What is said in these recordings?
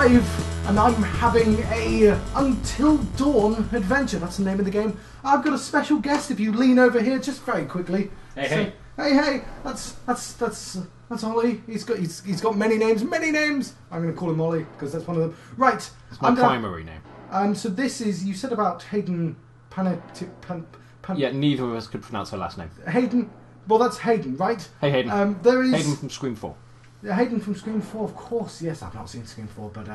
alive, and I'm having a Until Dawn adventure. That's the name of the game. I've got a special guest. If you lean over here, just very quickly. Hey. That's Ollie. He's got many names. I'm going to call him Ollie because that's one of them. Right. It's my primary name. So this is, you said about Hayden Yeah, neither of us could pronounce her last name. Hayden. Well, that's Hayden, right? Hey, Hayden. There is Hayden from Scream 4. Hayden from Scream 4, of course. Yes, I've not seen Scream 4, but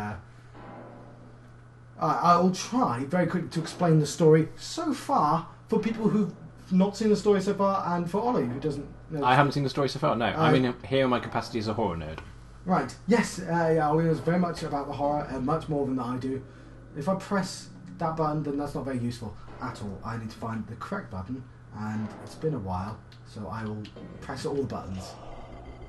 I'll try very quickly to explain the story so far for people who've not seen the story so far, and for Ollie, who doesn't know. I haven't seen the story so far, no. I'm here in my capacity as a horror nerd. Right, yes, Ollie knows very much about the horror, and much more than I do. If I press that button, then that's not very useful at all. I need to find the correct button, and it's been a while, so I will press all the buttons.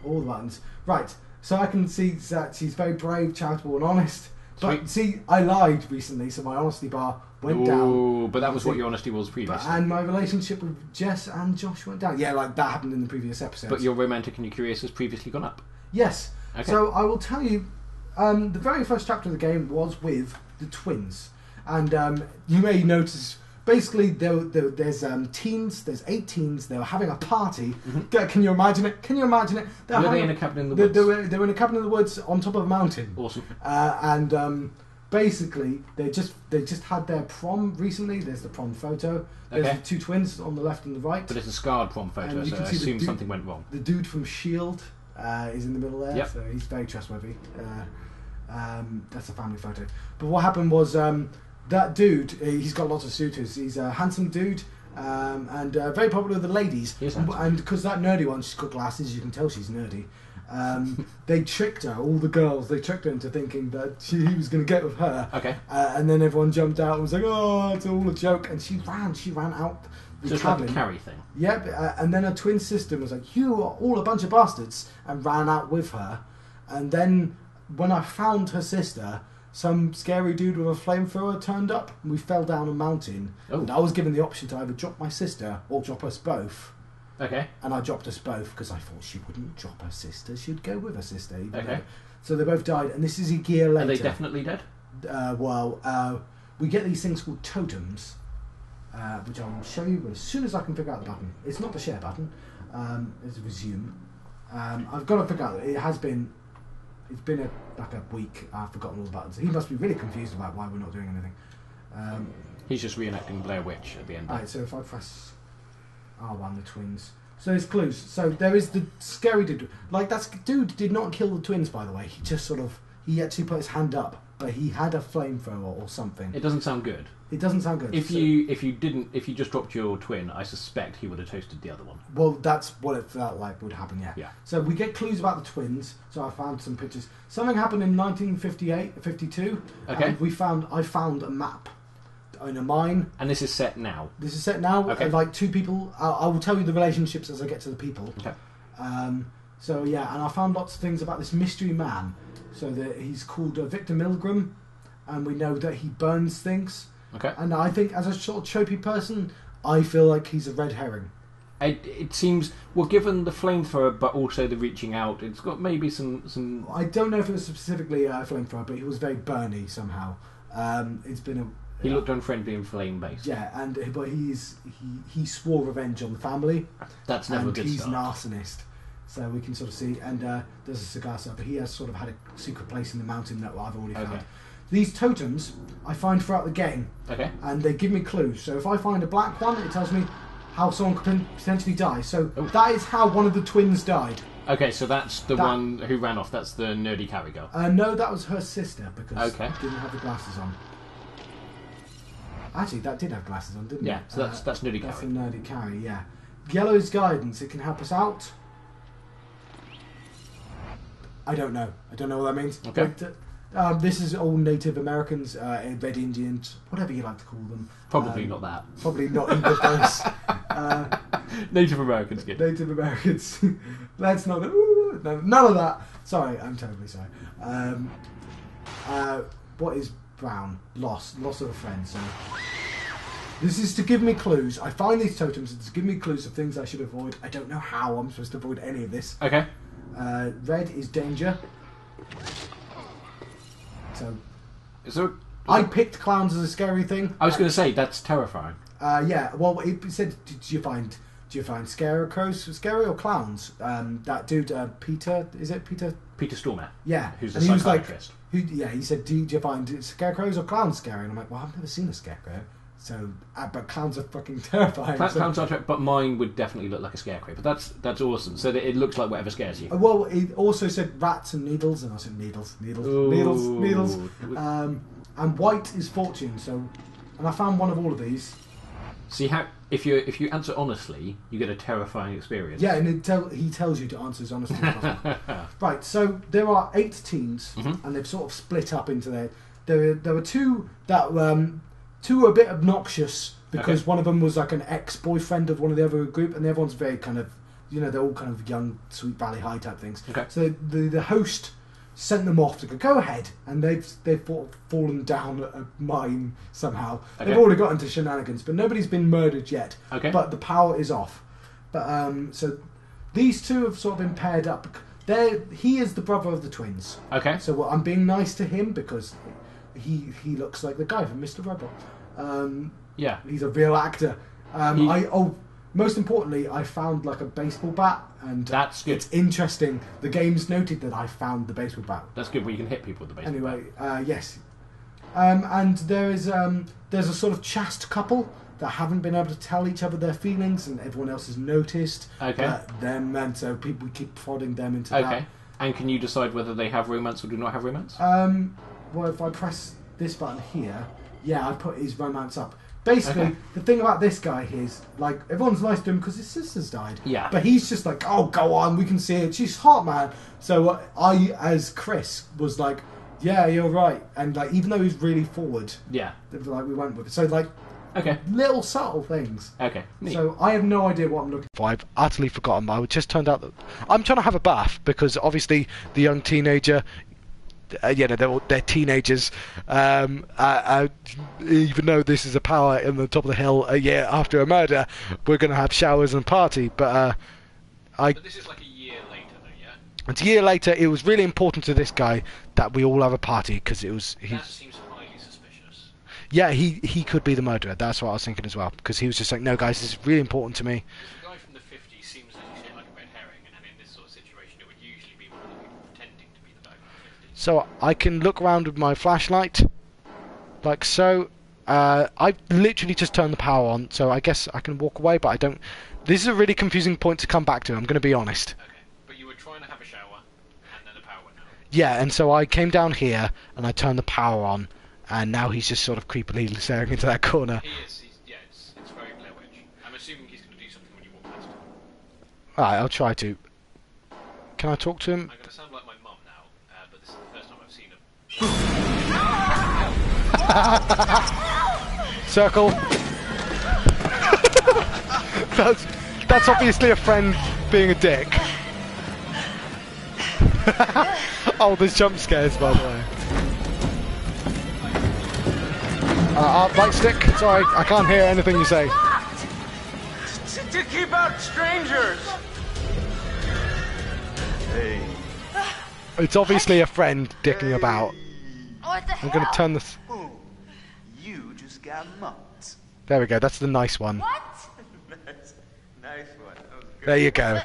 All the buttons. Right, so I can see that she's very brave, charitable, and honest. But see, I lied recently, so my honesty bar went down. Ooh, but that was what your honesty was previously. And my relationship with Jess and Josh went down. Yeah, like that happened in the previous episode. But your romantic and your curious has previously gone up. Yes. Okay. So I will tell you, the very first chapter of the game was with the twins. And you may notice, basically, there's teens, there's 8 teens, they were having a party. Mm-hmm. Can you imagine it? Were they in a cabin in the woods? They were in a cabin in the woods on top of a mountain. Awesome. And basically, they just had their prom recently. There's the prom photo. There's the 2 twins on the left and the right. But it's a scarred prom photo, so I assume something went wrong. The dude from S.H.I.E.L.D. Is in the middle there, yep. So he's very trustworthy. That's a family photo. But what happened was that dude, he's got lots of suitors. He's a handsome dude and very popular with the ladies. And because that nerdy one, she's got glasses, you can tell she's nerdy. They tricked her, all the girls, they tricked her into thinking that he was going to get with her. Okay. And then everyone jumped out and was like, oh, it's all a joke. And she ran out the cabin. Like a Carrie thing. Yep, and then her twin sister was like, you are all a bunch of bastards, and ran out with her. And then when I found her sister, some scary dude with a flamethrower turned up, and we fell down a mountain. Oh. And I was given the option to either drop my sister or drop us both. Okay. And I dropped us both because I thought she wouldn't drop her sister; she'd go with her sister. Okay. So they both died, and this is a year later. Are they definitely dead? We get these things called totems, which I will show you as soon as I can figure out the button. It's not the share button. It's resume. I've got to figure out that it's been like a week. I've forgotten all the buttons. He must be really confused about why we're not doing anything. He's just reenacting Blair Witch at the end. Alright, so if I press R1, the twins. So there's clues. So there is the scary dude. Like, that dude did not kill the twins, by the way. He just he actually put his hand up, but he had a flamethrower or something. It doesn't sound good. It doesn't sound good. If you just dropped your twin, I suspect he would have toasted the other one. Well, that's what it felt like would happen, yeah. Yeah. So we get clues about the twins. So I found some pictures. Something happened in 1952. Okay. And I found a map in a mine. And this is set now? This is set now. Okay. Like 2 people. I will tell you the relationships as I get to the people. Okay. So yeah, and I found lots of things about this mystery man. So that he's called Victor Milgram, and we know that he burns things. Okay. And I think, as a sort of tropey person, I feel like he's a red herring. It seems, well, given the flamethrower, but also the reaching out, it's got maybe some. I don't know if it was specifically a flamethrower, but he was very burny somehow. It's been a. He looked unfriendly and flame based. Yeah, but he swore revenge on the family. That's never a good he's start. an arsonist. So we can sort of see, and there's a cigar smoker, but he has sort of had a secret place in the mountain that I've already found. These totems I find throughout the game, and they give me clues. So if I find a black one, it tells me how someone could potentially die. So that is how one of the twins died. Okay, so that's the one who ran off. That's the nerdy Carrie girl. No, that was her sister, because Okay. she didn't have the glasses on. Actually, that did have glasses on, didn't it? Yeah, so that's nerdy That's Carrie. a nerdy Carrie, yeah. Yellow's guidance, it can help us out. I don't know what that means. Okay. But, this is all Native Americans, Red Indians, whatever you like to call them. Probably not that. Probably not either of those. Native Americans get. Native Americans. Let's not. Ooh, no, none of that. Sorry, I'm terribly sorry. What is brown? Loss of a friend. So this is to give me clues. I find these totems to give me clues of things I should avoid. I don't know how I'm supposed to avoid any of this. Okay. Red is danger. So Is there? I picked clowns as a scary thing. I was going to say that's terrifying. Yeah. Well, it said, "Did you find scarecrows scary or clowns?" That dude, Peter, is it Peter? Peter Stormare. Yeah. Who's a and he was like, psychiatrist. he said, "Do you find scarecrows or clowns scary?" And I'm like, "Well, I've never seen a scarecrow." So, but clowns are fucking terrifying. Clowns are terrifying, but mine would definitely look like a scarecrow. But that's awesome. So that it looks like whatever scares you. Well, it also said rats and needles, and I said needles. And white is fortune. So, and I found one of all of these. See how if you answer honestly, you get a terrifying experience. Yeah, and he tells you to answer as honestly as possible. Right. So there are 8 teams, and they've sort of split up into there were 2 that 2 were a bit obnoxious because one of them was like an ex-boyfriend of one of the other group, and the other one's very kind of, they're all kind of young, Sweet Valley High type things. Okay. So the host sent them off to go ahead, and they've fallen down a mine somehow. Okay. They've already got into shenanigans, but nobody's been murdered yet. Okay. But the power is off. But so these 2 have sort of been paired up. He is the brother of the twins. Okay. So I'm being nice to him because he looks like the guy from Mr. Rebel. Yeah. He's a real actor. Most importantly, I found like a baseball bat, and that's good. It's interesting. The game's noted that I found the baseball bat. That's good, where you can hit people with the baseball bat. Yes. And there's a sort of chaste couple that haven't been able to tell each other their feelings, and everyone else has noticed them, and so people keep prodding them into that. Okay. And can you decide whether they have romance or do not have romance? Well, if I press this button here, I put his romance up. Basically, the thing about this guy is, like, everyone's nice to him because his sister's died. Yeah. But he's just like, oh, go on, we can see it. She's hot, man. So I, as Chris, was like, yeah, you're right. And, like, even though he's really forward, like, we went with it. So, like, little subtle things. Okay. Neat. So I have no idea what I'm looking for. I've utterly forgotten. I just turned out that I'm trying to have a bath because obviously the young teenager. They're teenagers. Even though this is a power in the top of the hill a year after a murder, we're going to have showers and party. But this is like a year later, though, yeah? It's a year later. It was really important to this guy that we all have a party because it was. That seems highly suspicious. Yeah, he could be the murderer. That's what I was thinking as well. Because he was just like, no, guys, this is really important to me. The guy from the 50s seems, as you say, like a red herring, and in this sort of situation, it would usually be one of the people pretending to be the guy from the 50s. So I can look around with my flashlight, like so. I've literally just turned the power on, so I guess I can walk away, but I don't. This is a really confusing point to come back to, I'm going to be honest. Okay, but you were trying to have a shower, and then the power went out. Yeah, and so I came down here, and I turned the power on, and now he's just sort of creepily staring into that corner. He is, it's very Blair Witch. I'm assuming he's going to do something when you walk past him. Alright, I'll try to. Can I talk to him? I'm going to sound like my mum now, but this is the first time I've seen him. Circle. That's obviously a friend being a dick. Oh, there's jump scares, by the way. Right stick. Sorry, I can't hear anything you say. To keep out strangers. Hey. It's obviously a friend dicking about. What the hell? I'm going to turn this. Oh, you just got mugged. There we go. That's the nice one. What? Nice one. That was good. There you go.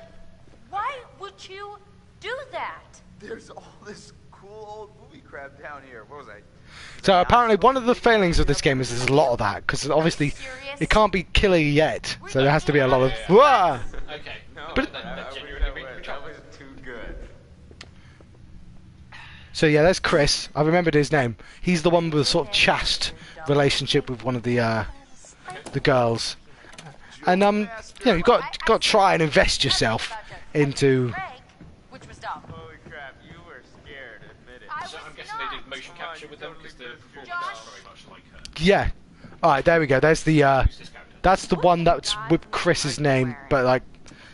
Why would you do that? There's all this cool old movie crap down here. What was I? So apparently one of the failings of this game is there's a lot of that, because obviously it can't be killer yet, so there has to be a lot of wah! Okay. No, But- that genuinely made me that was too good. So yeah, there's Chris. I remembered his name. He's the one with a sort of chaste relationship with one of the girls. And you've got to try and invest yourself into. Which was dumb. Holy crap, you were scared, admit it. I So I'm was guessing not. they did motion capture with them, because the performance is very much like her. Yeah. All right, there we go. There's the. Who's this character? That's the one that's with Chris's name, but like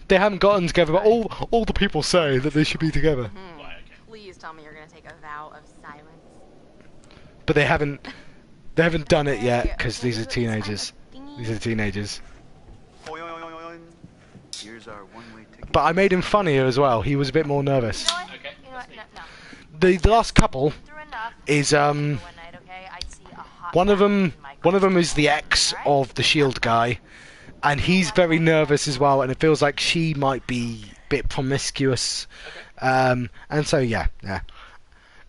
they haven't gotten together. But all the people say that they should be together, Right, okay. Please tell me you're going to take a vow of silence. but they haven't. They haven't done it yet because these are teenagers. These are teenagers. Oing, oing, oing, oing. Here's our one-way ticket. But I made him funnier as well. He was a bit more nervous. You know what? Okay, You know what? that's No. The last couple, Through enough. is One night, okay? I see a hot one of guy them. in my One of them is the ex of the Shield guy, and he's very nervous as well. And it feels like she might be a bit promiscuous. And so yeah.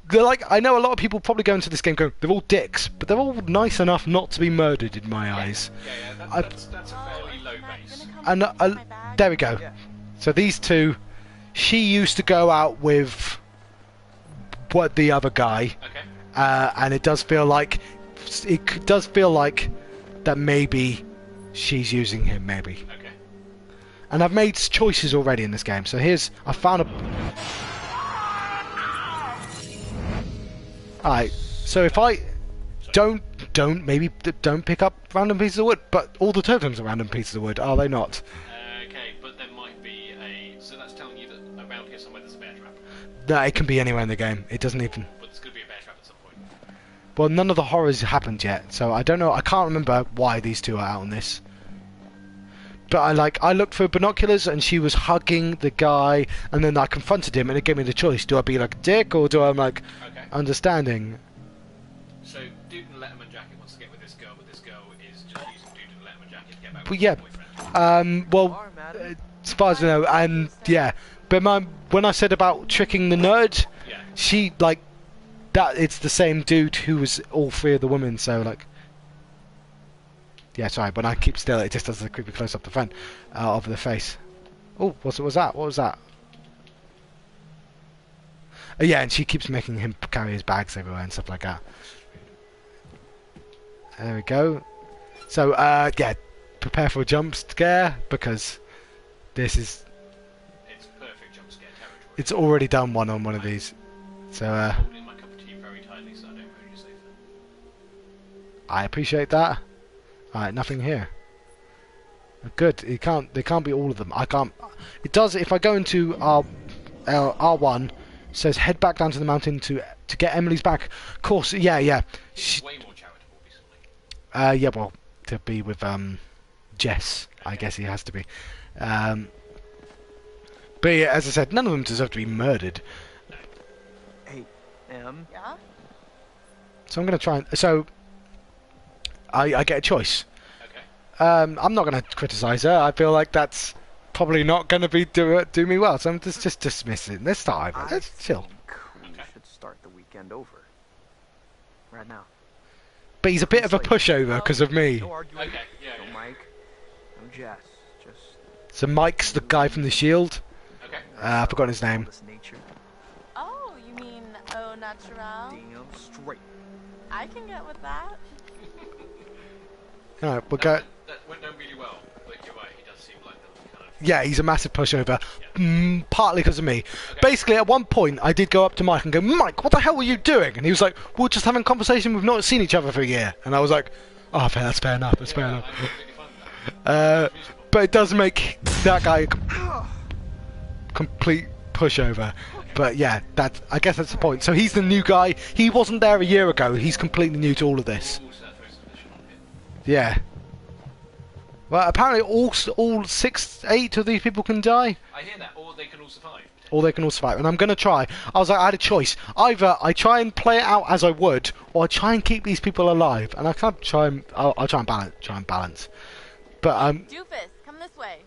They're like, I know a lot of people probably go into this game going, they're all dicks, but they're all nice enough not to be murdered in my eyes. Yeah, that's a fairly low base. And there we go. So these two, she used to go out with the other guy, Okay. and it does feel like that maybe she's using him, maybe. Okay. And I've made choices already in this game. So I found a. Alright, so if I don't pick up random pieces of wood, but all the totems are random pieces of wood, are they not? Okay, but there might be a... So that's telling you that around here somewhere there's a bear trap. No, it can be anywhere in the game. It doesn't even... But there's going to be a bear trap at some point. Well, none of the horrors happened yet, so I don't know. I can't remember why these two are out on this. But I looked for binoculars and she was hugging the guy, and then I confronted him and it gave me the choice. Do I be like a dick or do I like understanding? So Dude and Letterman Jacket wants to get with this girl, but this girl is just using Dude and Letterman Jacket to get back with her boyfriend. Well, as far as I know, and yeah, but when I said about tricking the nerd, she like that. It's the same dude who was all three of the women. So like. Yeah, sorry, when I keep still, it just does a creepy close up the front of the face. Oh, what was that? What was that? Yeah, and she keeps making him carry his bags everywhere and stuff like that. There we go. So, yeah, prepare for a jump scare, because this is... It's perfect jump scare territory. It's already done one on one of these. So, I'm holding my cup of tea very tightly so I don't ruin your sofa. I appreciate that. Alright, nothing here. Good. They can't be all of them. I can't. It does. If I go into R1, says head back down to the mountain to get Emily's back. Of course. Yeah. It's way more charitable recently. Yeah. Well, to be with Jess, I guess he has to be. But yeah, as I said, none of them deserve to be murdered. Hey, Em. Yeah? So I'm gonna try and. So. I get a choice. Okay. I'm not going to criticise her. I feel like that's probably not going to be do me well. So I'm just dismiss it. Let's start over. Let's chill. We should start the weekend over. Right now. But he's a bit of a pushover because of me. No arguing. Okay, yeah. No Mike. No Jess. Just So Mike's the guy from the Shield. Okay. I've forgotten his name. this nature. Oh, you mean au naturel? Damn straight. I can get with that. Alright, we'll go. That went down really well, but you're right, he does seem like the kind of... Yeah, he's a massive pushover. Partly because of me. Okay. Basically, at one point, I did go up to Mike and go, Mike, what the hell were you doing? And he was like, we're just having a conversation. We've not seen each other for a year. And I was like, oh, that's fair enough. That's fair enough. I'm completely fine with that. But it does make that guy a complete pushover. But yeah, I guess that's the point. So he's the new guy. He wasn't there a year ago. He's completely new to all of this. All set for submission on here. Yeah. Well, apparently all 8 of these people can die. I hear that, or they can all survive. Or they can all survive. And I'm going to try. I was like, I had a choice. Either I try and play it out as I would, or I try and keep these people alive. And I can't try and... I'll try and balance. But, Doofus, come this way.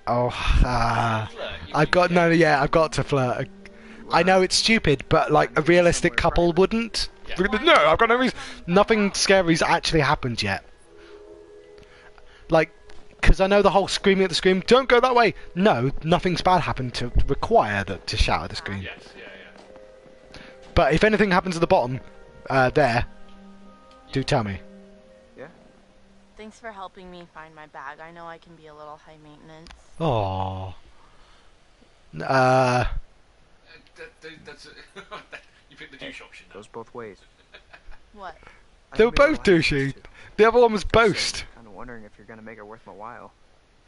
I've got... No, yeah, I've got to flirt. I know it's stupid, but, like, a realistic couple wouldn't. Yeah. No, I've got no reason. Nothing scary's actually happened yet. Like, because I know the whole screaming at the screen, don't go that way. No, nothing's bad happened to require that to shout at the screen. Yes, yeah. But if anything happens at the bottom, there, do tell me. Yeah. Thanks for helping me find my bag. I know I can be a little high maintenance. Oh. That's you picked the douche option. Goes both ways. What? They were both douchey. The other one was boast. Kind of wondering if you're gonna make it worth my while.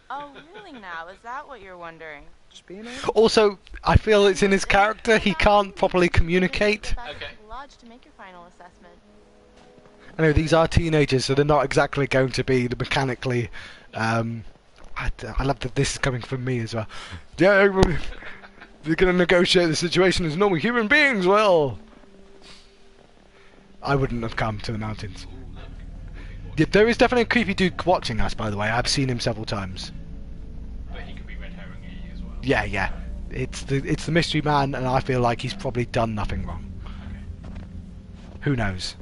Oh, really now? Is that what you're wondering? Just being honest. Also, I feel it's in his character. He can't properly communicate. Back Okay. to the lodge to make your final assessment. I know these are teenagers, so they're not exactly going to be the mechanically. I love that this is coming from me as well. Yeah, They're going to negotiate the situation as normal human beings will. I wouldn't have come to the mountains. Yeah, there is definitely a creepy dude watching us, by the way. I've seen him several times. But he could be red herring you as well. Yeah, yeah. It's the mystery man, and I feel like he's probably done nothing wrong. Okay. Who knows?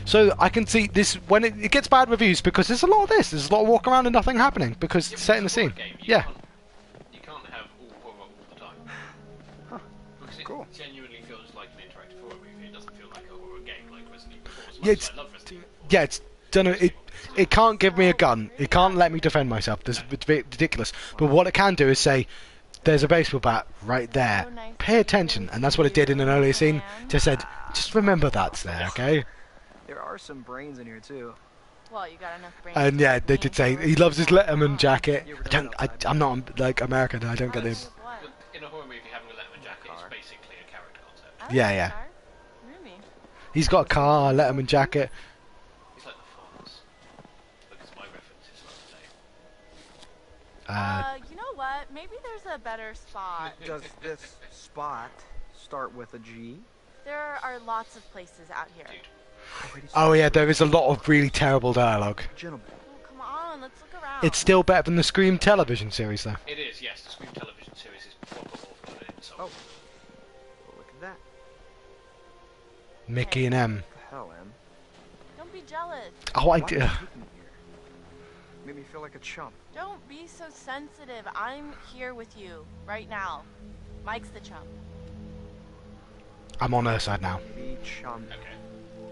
So I can see this when it gets bad reviews because there's a lot of this. There's a lot of walk around and nothing happening because Yeah, it's setting the it's a horror scene. game. Yeah. You can't have all horror all the time. Huh. Because it Cool. genuinely feels like an interactive horror movie. It doesn't feel like a horror game like Resident Evil 4. As much Yeah, as I love Resident Evil 4. Yeah, it's done. It can't give me a gun. It can't let me defend myself. It's ridiculous. But what it can do is say, "There's a baseball bat right there. Pay attention." And that's what it did in an earlier scene. Just said, "Just remember that's there, okay?" There are some brains in here too. Well, you got enough brains. And yeah, they did say he loves his Letterman jacket. You I don't. I'm not like American. I don't get it. What? But in a horror movie, having a Letterman jacket is basically a character concept. I like Yeah, the yeah. car. Movie. He's got a car, a Letterman jacket. It's like the Fonz. Because my reference is not the same. You know what? Maybe there's a better spot. Does this spot start with a G? There are lots of places out here. Dude. Oh yeah, there is a lot of really terrible dialogue. Gentlemen. Oh, come on, let's look around. It's still better than the Scream television series, though. It is, yes. The Scream television series is proper awful and insult. Oh. Look at that. Mickey and M. What the hell, Em? Don't be jealous. Oh, I Why do. did you take me here? Made me feel like a chump. Don't be so sensitive. I'm here with you right now. Mike's the chump. I'm on her side now. Maybe chump Okay.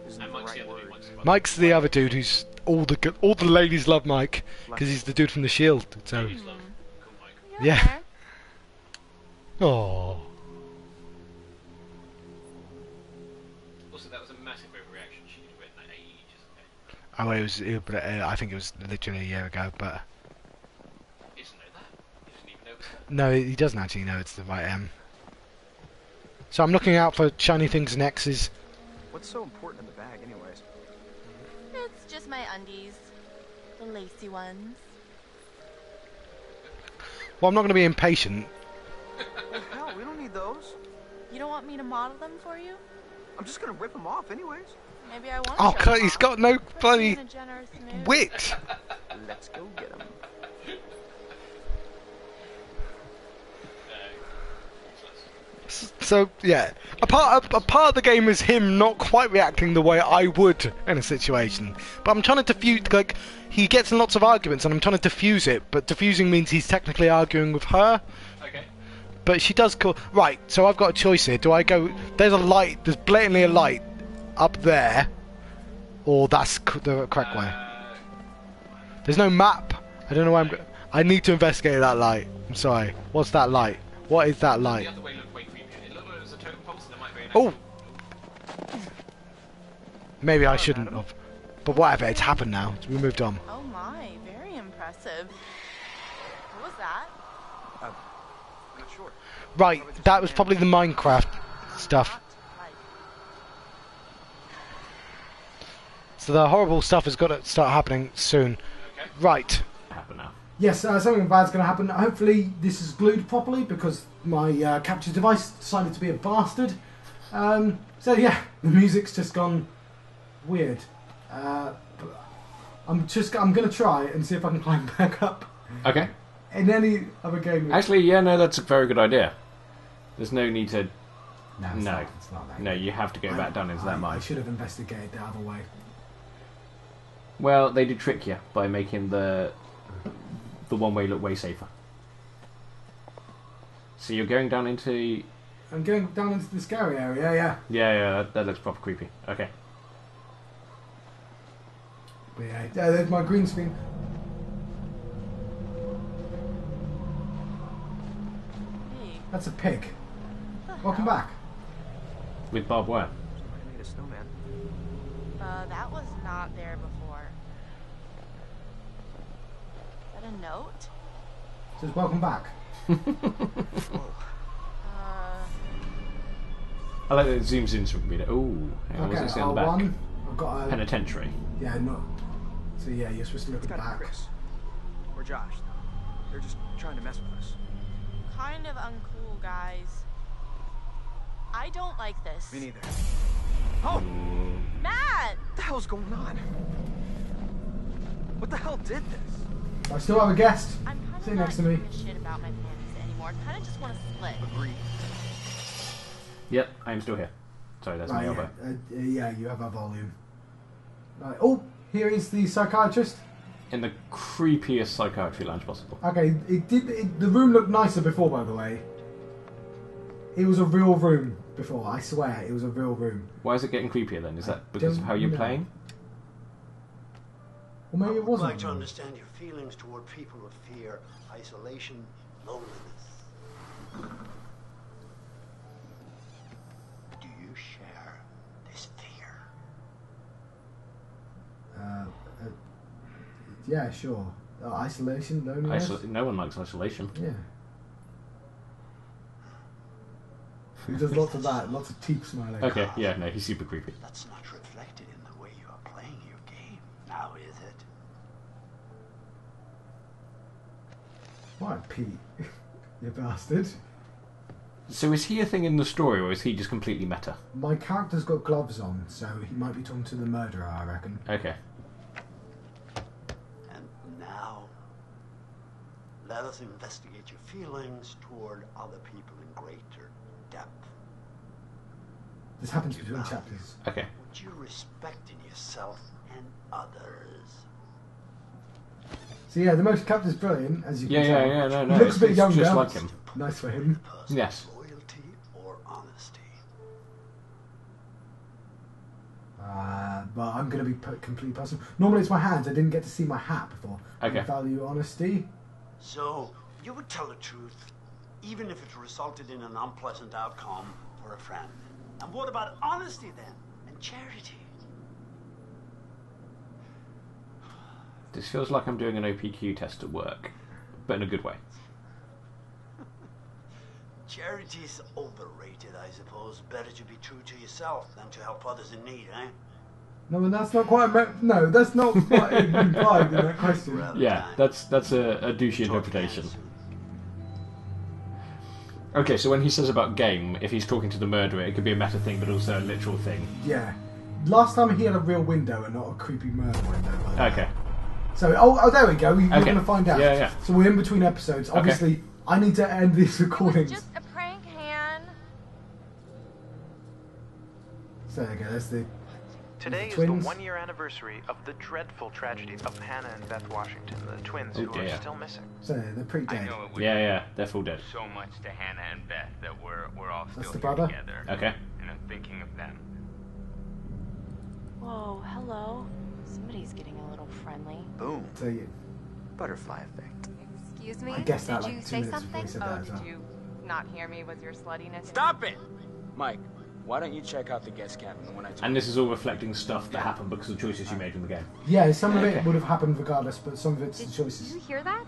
isn't And the Mike's the right other dude word. once in a while. Mike's the other dude who's all the ladies love Mike because he's the dude from the Shield. So Ladies love Cool Mike. You're Yeah. there. oh, Also, that was a massive overreaction. She could have written that ages ago. oh, I think it was literally a year ago. But He doesn't know that. He doesn't even know it's that. no, he doesn't actually know it's the right M. So I'm looking out for shiny things and X's. What's so important in the bag, anyways? It's just my undies. The lacy ones. Well, I'm not going to be impatient. Well, hell, we don't need those. You don't want me to model them for you? I'm just gonna rip them off, anyways. Maybe I won't. Oh, show God, them he's off. got no Put me bloody in a generous mood. wit. Let's go get them. So yeah, a part of the game is him not quite reacting the way I would in a situation. But I'm trying to diffuse, like, he gets in lots of arguments, and I'm trying to diffuse it. But diffusing means he's technically arguing with her. Okay. But she does call. Right, so I've got a choice here. Do I go? There's a light. There's blatantly a light up there, or that's the correct way. There's no map. I don't know where I'm. I need to investigate that light. I'm sorry. What's that light? What is that light? The other way looked way creepier. It looked like it was a totem pole, so there might be an Oh! actual- Maybe I shouldn't have. But whatever, it's happened now. We moved on. Oh my, very impressive. What was that? I'm not sure. Right, that was probably the Minecraft stuff. Not like So the horrible stuff has got to start happening soon. Okay. Right. Happen now. Yes, something bad's going to happen. Hopefully this is glued properly because my capture device decided to be a bastard. So yeah, the music's just gone weird. I'm going to try and see if I can climb back up. Okay. In any other game... Actually, yeah, no, that's a very good idea. There's no need to... No, it's No. not, it's not that No, good. you have to go back down into that I mine. should have investigated the other way. Well, they did trick you by making the one-way look way safer. So you're going down into... I'm going down into the scary area, yeah. Yeah, that looks proper creepy. Okay. But yeah, there's my green screen. hey, That's a pig. what the Welcome hell? back. With barbed wire. I made a snowman. That was not there before. Is that a note? It says welcome back. I like that it zooms in so we can read it. Ooh, hang on, what Okay, does it say on the R1. back? I've got a... Penitentiary. Yeah, no. So yeah, you're supposed to look It's at the gotta be back. Chris. Or Josh. They're just trying to mess with us. kind of uncool, guys. I don't like this. Me neither. Oh! Matt! What the hell's going on? What the hell did this? I still have a guest. I'm kind Sit of next not to me. giving a shit about my panties anymore. I kind of just want to split. Agreed. Yep, I am still here. Sorry, that's my elbow. Yeah, you have a volume. Right. Oh, here is the psychiatrist. In the creepiest psychiatry lounge possible. Okay, the room looked nicer before, by the way. It was a real room before, I swear, it was a real room. Why is it getting creepier then? Is that because of how you're playing? Well, maybe it I would wasn't. like to understand your feelings toward people of fear, isolation, loneliness. Do you share this fear? Yeah, sure. Isolation, loneliness. No one likes isolation. Yeah. He does lots of that, lots of teeth smiling. Okay, yeah, no, he's super creepy. That's not reflected in the way you are playing your game, now is it? What, Pete? You bastard. So is he a thing in the story, or is he just completely meta? My character's got gloves on, so he might be talking to the murderer, I reckon. Okay. And now, let us investigate your feelings toward other people in greater depth. This happens between chapters. Okay. What you respect in yourself and others. So yeah, the motion captain's brilliant, as you can tell. No. He looks a bit it's younger. just like him. Nice for him. Yes. Loyalty or honesty. But I'm going to be completely personal. Normally it's my hands. I didn't get to see my hat before. Okay. I value honesty. So, you would tell the truth, even if it resulted in an unpleasant outcome for a friend. And what about honesty then? And charity? This feels like I'm doing an OPQ test at work, but in a good way. Charity's overrated, I suppose. Better to be true to yourself than to help others in need, eh? No, and that's not quite. No, that's not quite implied in that question. Yeah, that's a douchey interpretation. Okay, so when he says about game, if he's talking to the murderer, it could be a meta thing, but also a literal thing. Yeah. Last time he had a real window and not a creepy murder window. Like that. Okay. So, oh, there we go. We're Okay. going to find out. Yeah. So we're in between episodes. Obviously, I need to end these It was recordings. just a prank, Han. So there you go. That's the. Today is twins. the one-year anniversary of the dreadful tragedy of Hannah and Beth Washington, the twins Oh, who dear. are still missing. So they're pretty I dead. know it would Yeah, they're full dead. so much to Hannah and Beth that we're all That's still the here brother? together. Okay. And I'm thinking of them. Whoa, hello. Somebody's getting a little friendly. Boom. So you, Butterfly effect. Excuse me? I guessed that Did like you 2 say minutes something? before he said Oh, that as did well. you not hear me with your sluttiness? Stop it! Mike, why don't you check out the guest cabin, the one I told And this is all reflecting stuff that happened because of choices you made in the game. Yeah, some of it Okay. would have happened regardless, but some of it's Did the choices. you hear that?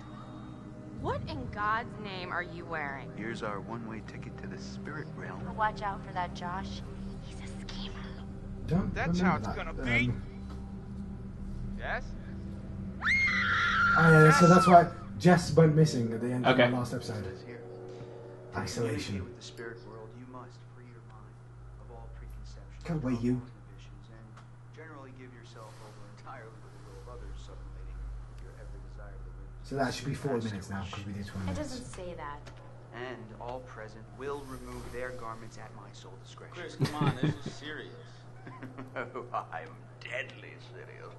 What in God's name are you wearing? Here's our one-way ticket to the spirit realm. Watch out for that Josh. He's a schemer. Don't That's remember how it's that. gonna be. Yes? Oh, yeah, so that's why Jess went missing at the end Okay. of the last episode. Isolation. With the spirit world, you must free your mind of all preconceptions. Go away, you. Inhibitions, and generally give yourself over entirely to the will of others, sublimating your every desire to live. So that should be 40 minutes now, because we did 20 It minutes. doesn't say that. And all present will remove their garments at my sole discretion. Chris, come on, this is serious. Oh, I'm deadly serious.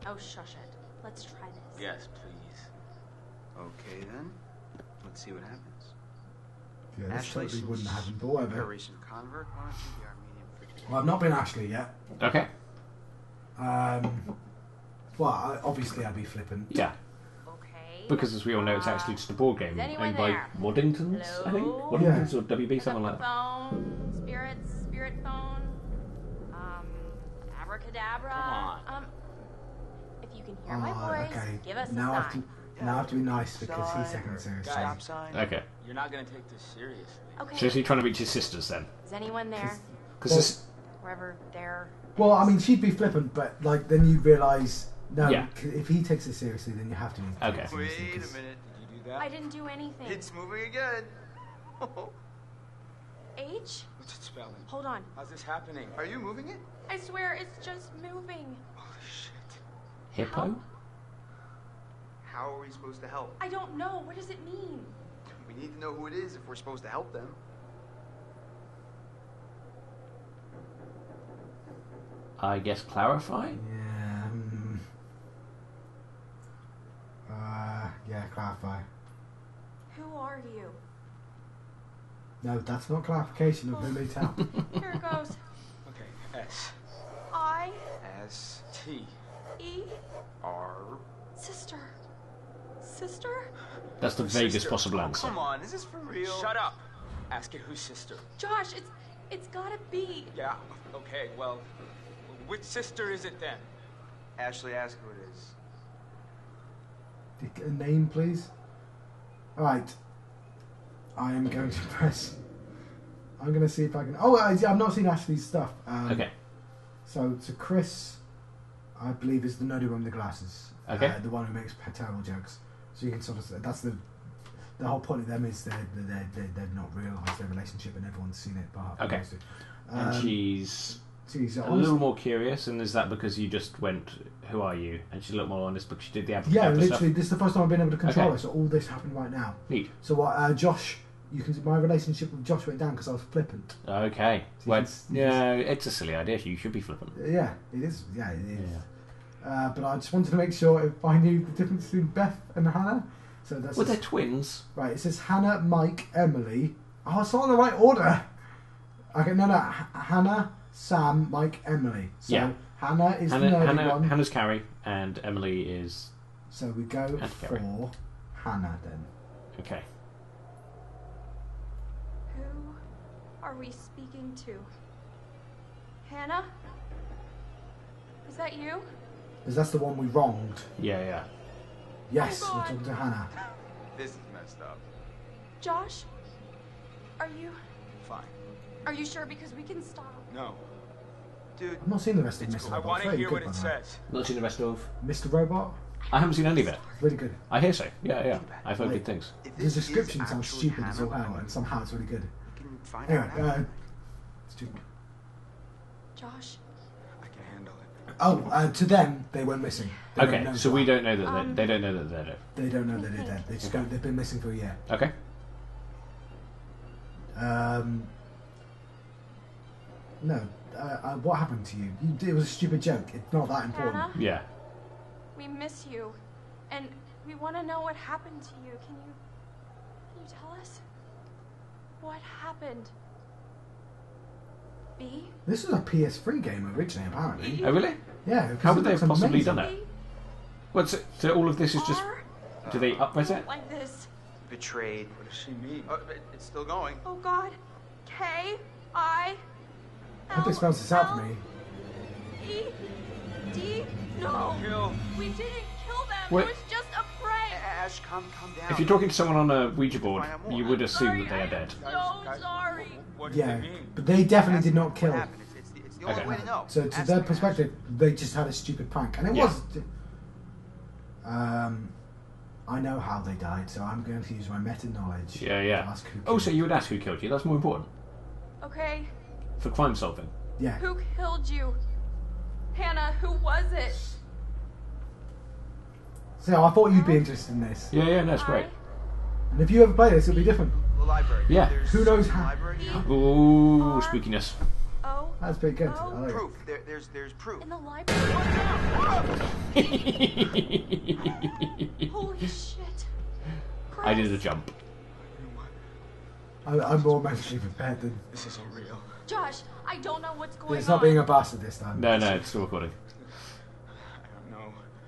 Oh, shush it. Let's try this. Yes, please. Okay then. Let's see what happens. Yeah, this Ashley totally wouldn't Smith, happen, but Her whatever. recent convert, why don't you be our medium for today? Well, I've not been Ashley yet. Okay. Well, obviously I'd be flippant. Yeah. Okay. Because as we all know, it's actually just a board game Is anyone owned by there? Waddingtons, I think? Hello? Waddingtons or WB, Pick something up like the that. phone. Spirit phone. Abracadabra. Come on. If you can hear my voice, okay. give us Now a I have to, sign. now I have to be nice because he's taking it seriously. Stop sign. Okay. You're not gonna take this seriously. Okay. So is he trying to reach his sisters then? Is anyone there? Because this... Wherever they're. Well, I mean, she'd be flippant, but like then you realise, no, Yeah. if he takes it seriously, then you have to take Okay. it seriously. Wait a 'cause- minute. Did you do Yeah? I didn't do anything. It's moving again. H? What's it spelling? Hold on. How's this happening? Are you moving it? I swear it's just moving. Holy shit. Hippo? How are we supposed to help? I don't know. What does it mean? We need to know who it is if we're supposed to help them. I guess clarify? Yeah. Yeah, clarify. Who are you? No, that's not clarification of who needs help. Here it goes. Okay, S. I. S. T. E. R. Sister. Sister? That's the vaguest Sister. possible Oh, answer. come on, is this for real? Shut up. Ask it whose sister. Josh, it's gotta be. Yeah, okay, well, which sister is it then? Ashley, ask who it is. A name, please. Alright. I am going to press. I'm going to see if I can. Oh, I've not seen Ashley's stuff. Okay. So Chris, I believe, is the nerdy one with the glasses. Okay. The one who makes terrible jokes. So you can sort of. That's the whole point of them is they've not realised their relationship and everyone's seen it. But Okay. And she's a honest, little more curious, and is that because you just went, "Who are you?" And she's a little more honest because she did the Yeah, stuff? literally, this is the first time I've been able to control Okay. it. So all this happened right now. Neat. So what? Josh, you can. My relationship with Josh went down because I was flippant. Okay. So Well, you can- yeah, it's a silly idea. You should be flippant. Yeah, it is. Yeah, it is. Yeah. But I just wanted to make sure if I knew the difference between Beth and Hannah. So that's Well, they're twins. right. It says Hannah, Mike, Emily. Oh, it's not in the right order. Okay, no. Hannah, Sam, Mike, Emily. So Yeah. Hannah is the nerdy one. Hannah's Carrie, and Emily is... So we go Aunt Carrie. for Hannah then. Okay. Who are we speaking to? Hannah? Is that you? Because that's the one we wronged. Yeah. Yes, Oh, we're God. talking to Hannah. This is messed up. Josh? Are you Fine. sure? Because we can stop. No. Dude, I've not seen the rest of Mr. cool. I Robot. want to Very hear good, what it by the way. says. Not seen the rest of... Mr. Robot, I haven't seen any of it. really good. I hear so. Yeah. I've heard Right. good things. If The this description is sounds actually stupid as Hannah all hell, Ryan, and somehow it's really good. we can find Anyway, out now. stupid. Josh? I can handle it. Oh, to them, they went missing. They don't Okay, know so why. we don't know that they don't know that they're dead. They don't know that they're dead. They just go, they've been missing for a year. Okay. No. What happened to you? It was a stupid joke. It's not that important. Hannah? Yeah. We miss you. And we want to know what happened to you. Can you tell us? What happened? B? This was a PS3 game originally, apparently. Oh, really? Yeah. 'cause How it would they looks have possibly amazing. done it? Well, so all of this is just... R? Do they upres it? Like this. Betrayed. What does she mean? It's still going. Oh God. K I I hope it spells this out for me. E D. No. Kill. We didn't kill them. Wait. It was just a prank. Ash, calm down. If you're talking to someone on a Ouija board, you would assume that they are dead. So sorry. What do Yeah, they mean? but they definitely Ask did not what kill. happened. It's the only Okay. way to know. So to Ask their them, perspective, they just had a stupid prank, and it Yeah. was. I know how they died, so I'm going to use my meta knowledge. Yeah. to ask who Oh, killed so you would ask who killed you. That's more important. Okay. For crime solving. Yeah. Who killed you? Hannah, who was it? So I thought you'd be interested in this. Yeah, no, it's great. And if you ever play this, it'll be different. The library. Yeah. There's Who knows a how- library now? Ooh, spookiness. Oh. That's pretty good. Oh. I like it. Proof. There's proof. In the library. Holy shit. I did a jump. I'm more mentally prepared than. This isn't real. Josh, I don't know what's going It's on. not being a bastard this time. No, it's still recording.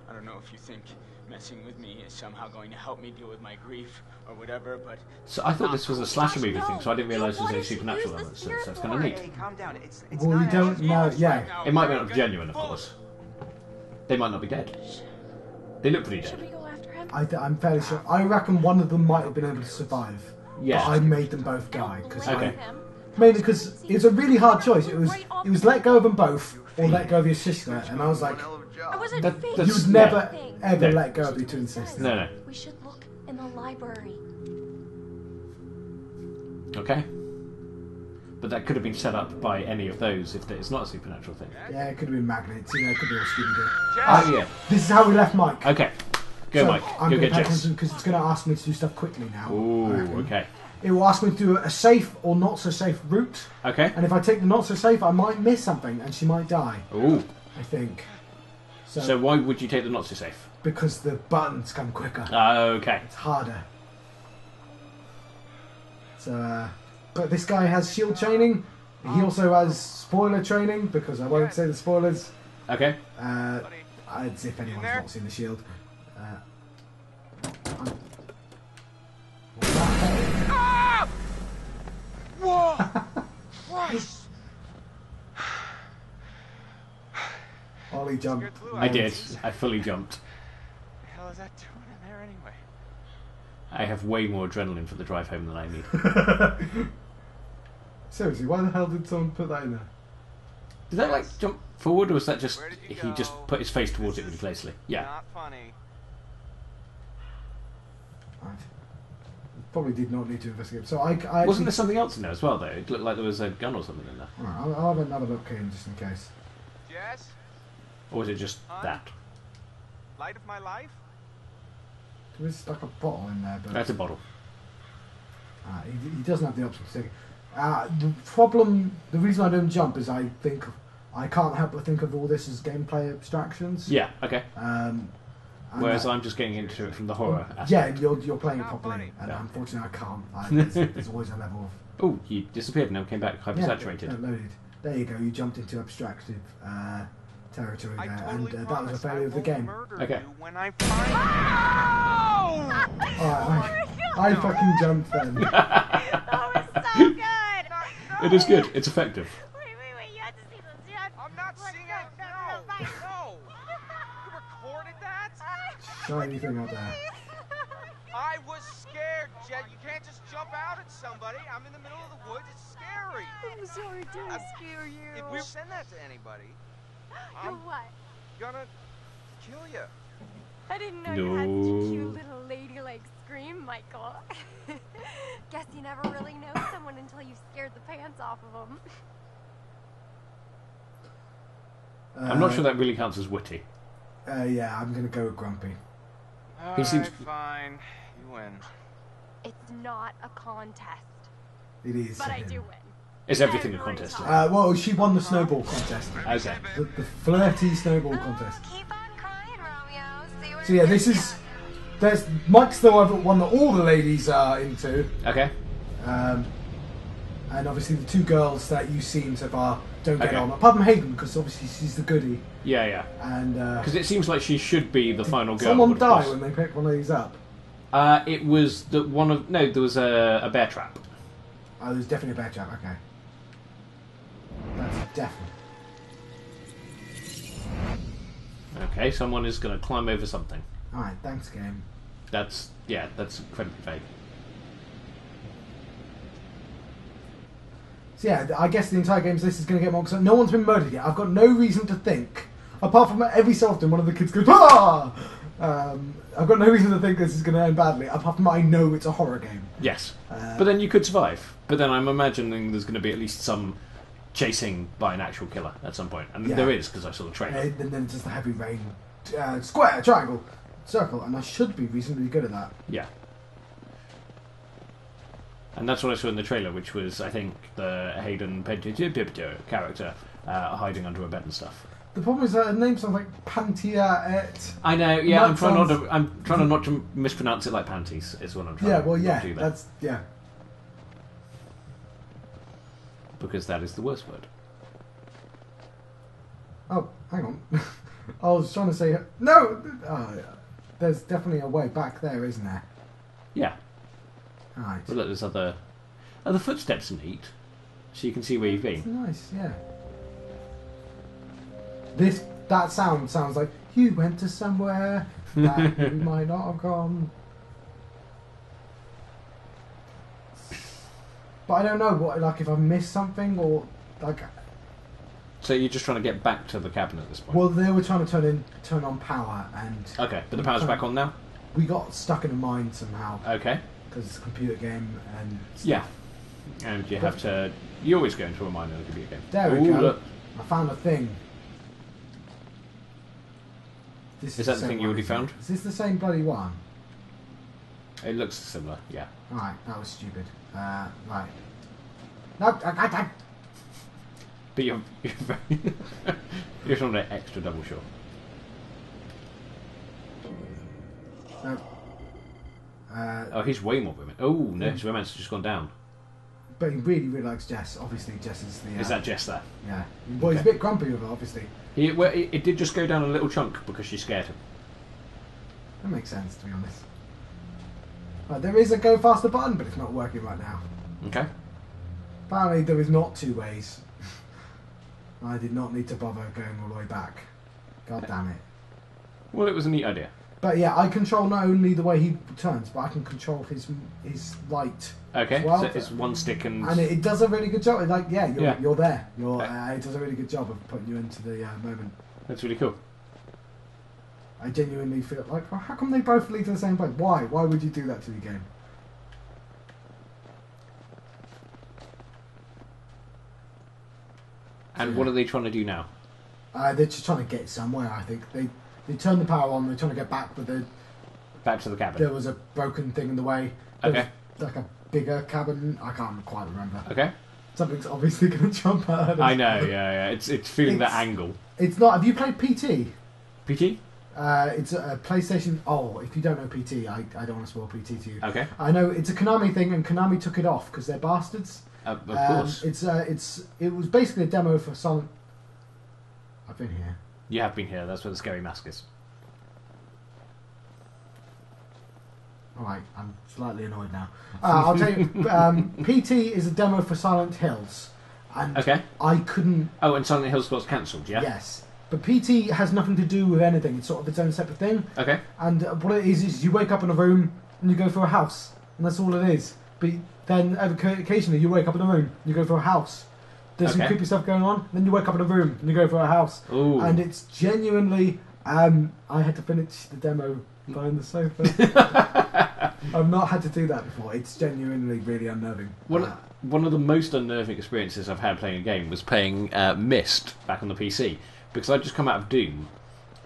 I don't know if you think messing with me is somehow going to help me deal with my grief or whatever, but So I thought this was a slasher movie no. thing, so I didn't realise there was You any wanted to supernatural use the elements to it, so it's spirit kind of board. neat. Hey, calm down. It's Well, not we don't Ash's know. fault. Yeah. It might not be genuine, of course. They might not be dead. They look pretty Should we dead. go after him? I'm fairly sure. I reckon one of them might have been able to survive. Yeah. But I made them both I don't die because blame Okay. him. mainly because it was a really hard choice. It was let go of them both or let go of your sister, and I was like, One hell of a job. I wasn't That- faking that's- you would never anything. ever No. let go of your twin sister. No. We should look in the library. Okay. But that could have been set up by any of those if it's not a supernatural thing. Yeah, it could have been magnets. You know, it could be all Scooby-Doo. Oh, yeah. This is how we left Mike. Okay. Go, Mike. I'm Go going get to pay Jess. attention because it's going to ask me to do stuff quickly now. Ooh, okay. It will ask me to do a safe or not so safe route. Okay. And if I take the not so safe, I might miss something and she might die. Ooh. I think. So why would you take the not so safe? Because the buttons come quicker. Okay. It's harder. So, but this guy has shield training. He also has spoiler training because I won't say the spoilers. Okay. As if anyone's not seen the shield. Ah! Whoa! Christ! Ollie jumped. I did. I fully jumped. What the hell is that doing in there anyway? I have way more adrenaline for the drive home than I need. Seriously, why the hell did someone put that in there? Did that like jump forward, or was that just he just put his face towards it really closely? Yeah. Not funny. Right. Probably did not need to investigate. So I Wasn't there something else in there as well, though? It looked like there was a gun or something in there. Alright, I'll have another look in just in case. Jess? Or was it just that? Light of my life? There is like a bottle in there, but That's a bottle. He doesn't have the option to take it. The reason I don't jump is I think I can't help but think of all this as gameplay abstractions. Yeah. Okay. Whereas that, I'm just getting into it from the horror aspect. Yeah, you're playing it properly, and unfortunately I can't. There's always a level of. Oh, you disappeared and then came back hypersaturated. Yeah, loaded. There you go. You jumped into abstractive territory there, and that was a failure of the game. Okay. When I find Alright, I fucking jumped then. That was so good. It is good. It's effective. Wait, you have to see this. You have to... I'm not seeing it. No. You recorded that? Shiny thing up there. I was scared, Jet. You can't just jump out at somebody. I'm in the middle of the woods. It's scary. I'm sorry to scare you. If we send that to anybody, You're I'm what? gonna kill you. I didn't know you had such a cute little ladylike scream, Michael. Guess you never really know someone until you scared the pants off of them. I'm not sure that really counts as witty. Yeah, I'm gonna go with Grumpy. He seems fine. You win. It's not a contest. It is. But I do win. Is everything a contest? Well, she won the snowball contest. Okay. The flirty snowball contest. So yeah, this is. There's Mike's the one that all the ladies are into. Okay. And obviously the two girls that you've seen so far don't get on. Apart from Hayden, because obviously she's the goodie. Yeah. And because it seems like she should be the final girl. Someone die when they pick one of these up. It was there was a bear trap. Oh, there's definitely a bear trap. Okay. That's definitely. Okay, someone is going to climb over something. Alright, thanks, game. That's incredibly vague. So yeah, I guess the entire game, this is going to get more because no one's been murdered yet. I've got no reason to think, apart from every so often one of the kids goes, "Ah!" I've got no reason to think this is going to end badly, apart from I know it's a horror game. Yes, but then you could survive. But then I'm imagining there's going to be at least some chasing by an actual killer at some point, and there is because I saw the trailer. And then just the heavy rain, square, triangle, circle, and I should be reasonably good at that. Yeah. And that's what I saw in the trailer, which was, I think, the Hayden character hiding under a bed and stuff. The problem is that her name sounds like Pantia et. I know. Yeah, I'm trying not to mispronounce it like panties. Is what I'm trying. Yeah, to do that's yeah. Because that is the worst word. Oh, hang on. I was trying to say no. There's definitely a way back there, isn't there? Yeah. Right. But look, there's other footsteps are neat, so you can see where you've been. It's nice, yeah. That sounds like you went to somewhere that you might not have gone. But I don't know what, like, if I missed something or like. So you're just trying to get back to the cabin at this point. Well, they were trying to turn on power and. Okay, but the power's back on now. we got stuck in a mine somehow. Okay. Because it's a computer game and stuff. Yeah. And you have to... You always go into a mine in a computer game. There we Ooh, go. Look. I found a thing. This Is that the thing you already found? Is this the same bloody one? It looks similar, yeah. Right, that was stupid. Right. No, I. But you're very... you're on an extra double shot. No. Oh, he's way more women. Oh, no, his romance has just gone down. But he really, really likes Jess. Obviously, Jess is the... Is that Jess there? Yeah. Well, he's a bit grumpy with her, obviously. It did just go down a little chunk because she scared him. That makes sense, to be honest. There is a go faster button, but it's not working right now. Okay. Apparently, there is not 2 ways. I did not need to bother going all the way back. God damn it. Well, it was a neat idea. But yeah, I control not only the way he turns, but I can control his light. Okay, well. so it's one stick and... And it does a really good job. Like, you're there. Okay. It does a really good job of putting you into the moment. That's really cool. I genuinely feel like, how come they both lead to the same place? Why? Why would you do that to the game? And what are they trying to do now? They're just trying to get somewhere, I think. They turn the power on, they're trying to get back, but back to the cabin. There was a broken thing in the way. Okay. Like a bigger cabin. I can't quite remember. Okay. Something's obviously going to jump out. I know, yeah. It's feeling that angle. It's not... Have you played PT? PT? It's a PlayStation... Oh, if you don't know PT, I don't want to spoil PT to you. Okay. I know it's a Konami thing, and Konami took it off because they're bastards. Of course. It was basically a demo for Silent... I've been here. You have been here. That's where the scary mask is. Alright, I'm slightly annoyed now. I'll tell you, PT is a demo for Silent Hills. And okay. I couldn't... Oh, and Silent Hills got cancelled, yeah? Yes. But PT has nothing to do with anything. It's sort of its own separate thing. Okay. And what it is you wake up in a room and you go for a house. And that's all it is. But then occasionally you wake up in a room and you go for a house. There's some creepy stuff going on. Then you wake up in a room and you go for a house. Ooh. And it's genuinely... I had to finish the demo behind the sofa. I've not had to do that before. It's genuinely really unnerving. One of the most unnerving experiences I've had playing a game was playing Myst back on the PC. Because I'd just come out of Doom,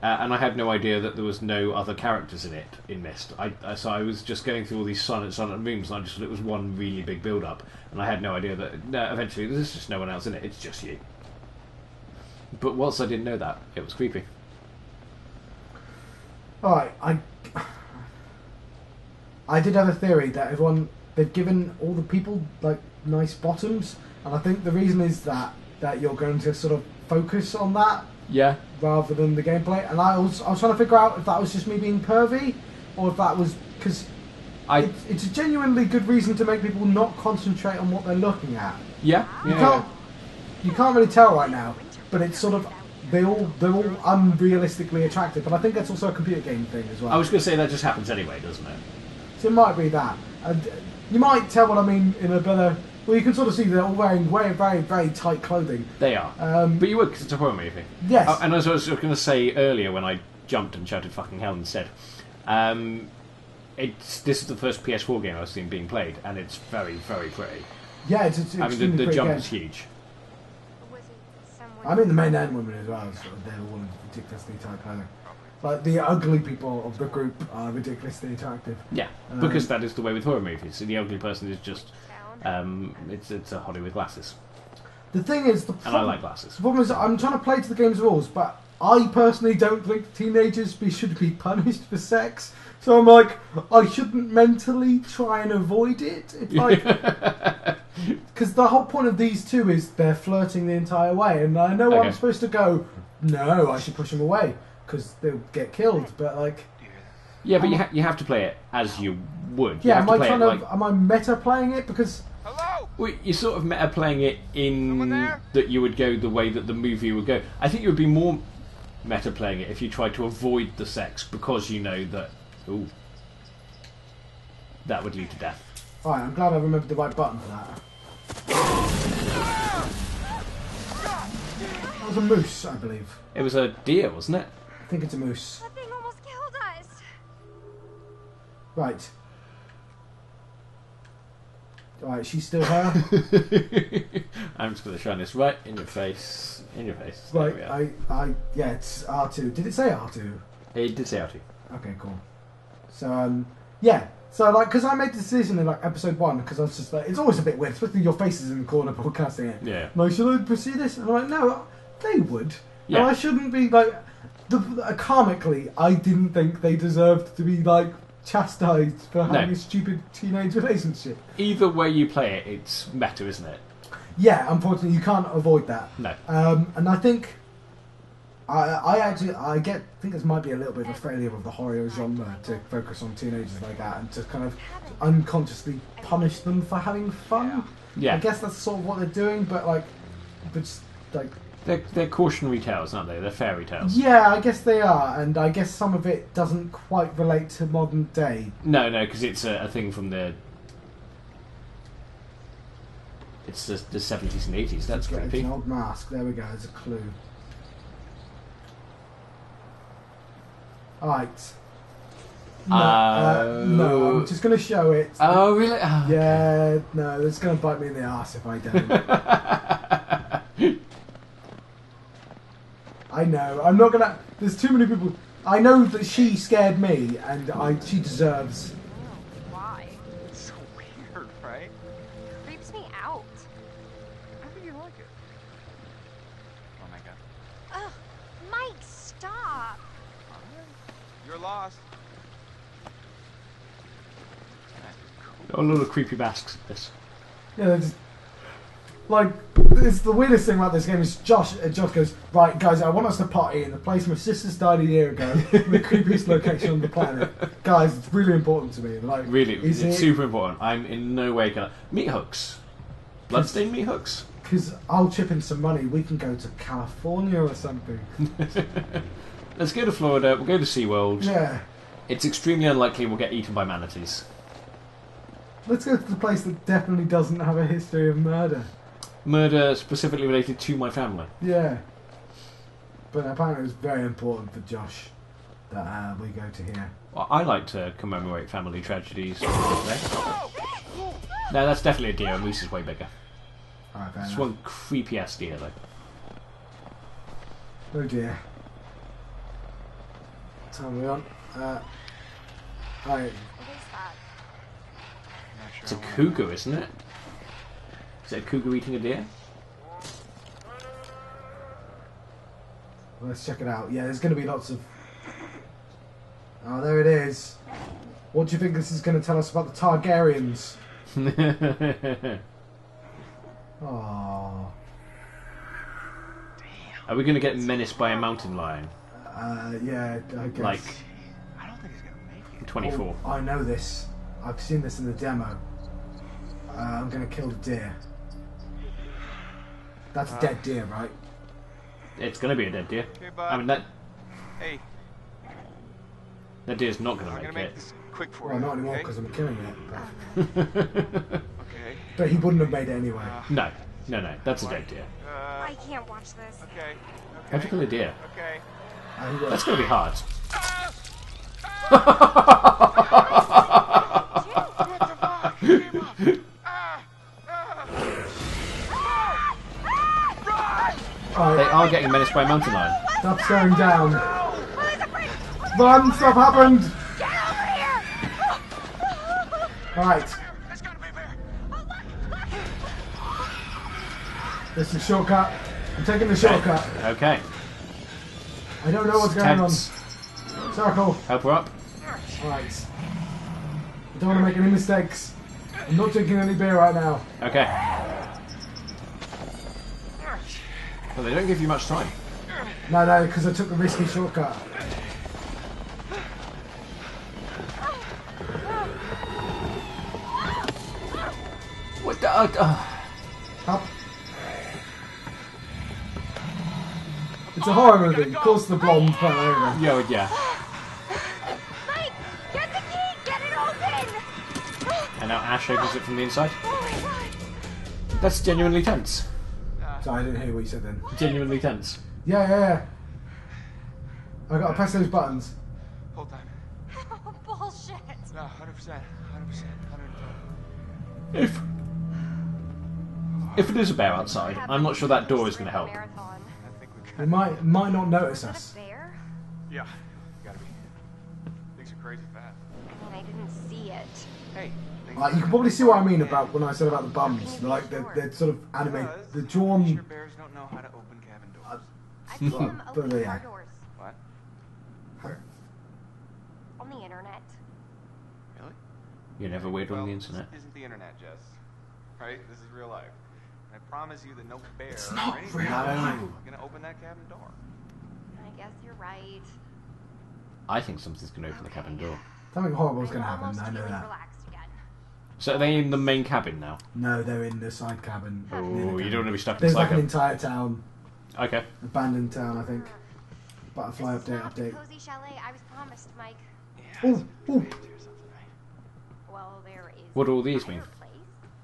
and I had no idea that there was no other characters in it, in Myst. So I was just going through all these silent rooms, and I just thought it was one really big build-up. And I had no idea that eventually there's just no one else in it, it's just you. But whilst I didn't know that, it was creepy. Alright, I did have a theory that they've given all the people like nice bottoms, and I think the reason is that you're going to sort of focus on that, rather than the gameplay. And I was trying to figure out if that was just me being pervy, or if that was because it's a genuinely good reason to make people not concentrate on what they're looking at. You can't really tell right now, but it's sort of. They're all unrealistically attractive, but I think that's also a computer game thing as well. I was going to say that just happens anyway, doesn't it? So it might be that. And you might tell what I mean in a better... Well, you can sort of see they're all wearing very, very, very tight clothing. They are. But you would, because it's a horror movie. Yes. And as I was going to say earlier when I jumped and shouted fucking hell instead, this is the first PS4 game I've seen being played, and it's very, very pretty. Yeah, it's extremely the pretty jump game. is huge. I mean the men and women as well, so they're all in ridiculously tight clothing. Like the ugly people of the group are ridiculously attractive. Yeah, because that is the way with horror movies. The ugly person is just it's a hottie with glasses. The thing is, and I like glasses. The problem is, I'm trying to play to the game's rules, but I personally don't think teenagers should be punished for sex. So I'm like, I shouldn't mentally try and avoid it. It's like, because the whole point of these two is they're flirting the entire way, and I know I'm supposed to go, no, I should push them away because they'll get killed. But like, yeah, but you have to play it as you would. Yeah, am I meta playing it because? Hello. Well, you're sort of meta playing it in that you would go the way that the movie would go. I think you would be more meta playing it if you tried to avoid the sex because you know that. Ooh. That would lead to death. Alright, I'm glad I remembered the right button for that. That was a moose, I believe. It was a deer, wasn't it? I think it's a moose. That thing almost killed us. Right. Right, she's still her. I'm just going to shine this right in your face. In your face. Right, There we yeah, it's R2. Did it say R2? It did say R2. Okay, cool. So, yeah. So, like, because I made the decision in, like, episode 1, because I was just like, it's always a bit weird, especially your faces in the corner podcasting it. Yeah. Like, should I pursue this? And I'm like, no, they would. Yeah. And I shouldn't be, like, karmically, I didn't think they deserved to be, like, chastised for having a stupid teenage relationship. Either way you play it, it's meta, isn't it? Yeah, unfortunately, you can't avoid that. No. And I think I think this might be a little bit of a failure of the horror genre to focus on teenagers like that and to kind of unconsciously punish them for having fun. Yeah. I guess that's sort of what they're doing, but just like. They're cautionary tales, aren't they? They're fairy tales. Yeah, I guess they are, and I guess some of it doesn't quite relate to modern day. No, because it's a thing from the. It's the 70s and 80s. That's creepy. It's an old mask. There we go. There's a clue. Alright. No, I'm just going to show it. Oh, really? Oh, yeah, no, it's going to bite me in the arse if I don't. I know. I'm not going to... There's too many people... I know that she scared me, and she deserves... Why? It's so weird, right? Creeps me out. I think you like it. Oh my god. Ugh, Mike, stop. You're lost. A lot of creepy masks. This. Yeah, just, like, it's the weirdest thing about this game is Josh goes, right, guys, I want us to party in the place my sister's died a year ago, in the creepiest location on the planet. Guys, it's really important to me. Like, really, it's super important. I'm in no way gonna... Meat hooks. Bloodstained meat hooks. Because I'll chip in some money, we can go to California or something. Let's go to Florida, we'll go to SeaWorld. Yeah. It's extremely unlikely we'll get eaten by manatees. Let's go to the place that definitely doesn't have a history of murder. Murder specifically related to my family. Yeah. But apparently it was very important for Josh that we go to here. Well, I like to commemorate family tragedies. No, that's definitely a deer. A moose is way bigger. Alright, fair It's enough. one creepy ass deer though. Oh dear. Time we on. Alright. What is that? It's a cougar, isn't it? Is it a cougar eating a deer? Let's check it out. Yeah, there's going to be lots of... Oh, there it is. What do you think this is going to tell us about the Targaryens? Oh. Are we going to get menaced by a mountain lion? Yeah, I guess. Like, I don't think he's gonna make it. 24. Oh, I know this. I've seen this in the demo. I'm going to kill the deer. That's a dead deer, right? It's going to be a dead deer. Hey, bud. I mean, that Hey, deer's not going I'm to gonna make make it. this quick for Well, you. not anymore okay? because I'm killing it. Okay. But he wouldn't have made it anyway. No, that's a dead deer. I can't watch this. Okay. How'd you kill a deer? Okay. That's going to be hard. They are getting menaced by a mountain lion. Stuff's going down. Run! Stuff happened! Get over here! Alright. This is a shortcut. I'm taking the shortcut. Okay. I don't know what's going on. Tense. Circle. Help her up. Alright. I don't want to make any mistakes. I'm not drinking any beer right now. Okay. Well, they don't give you much time. No, because I took the risky shortcut. What the... Up. It's a horror movie. Of course the blonde fell over. Yeah. Mike, get the key! Get it open! And now Ash opens it from the inside. Oh my god! That's genuinely tense. Sorry, I didn't hear what you said then. Genuinely tense. Yeah. I gotta press those buttons. Hold on. Bullshit. No, 100%. 100%. If it is a bear outside, I'm not sure that door is going to help. He might not notice us. Bear? Yeah, gotta be. Things are crazy fast. I mean, I didn't see it. Hey. Like, you can probably see what I mean about when I said about the bums. Like they're sort of animated. The drawn. Sure bears don't know how to open cabin doors. I've seen them open yeah. car doors. What? On the internet. Really? You're never weird on the internet. This isn't the internet, Jess. Right? This is real life. I promise you that no bear It's not or any real bear life. is gonna open that cabin door. I guess you're right. I think something's going to open the cabin door. Something horrible is going to I'm happen. almost I know feeling that. relaxed again. So are they in the main cabin now? No, they're in the side cabin. near the Oh, you cabin. don't want to be stuck There's inside like an them. entire town, Okay. abandoned town, I think. Butterfly This is update. not the cozy chalet I was promised, Mike. Ooh, ooh. Well, there is. What do all these mean? Fireplace.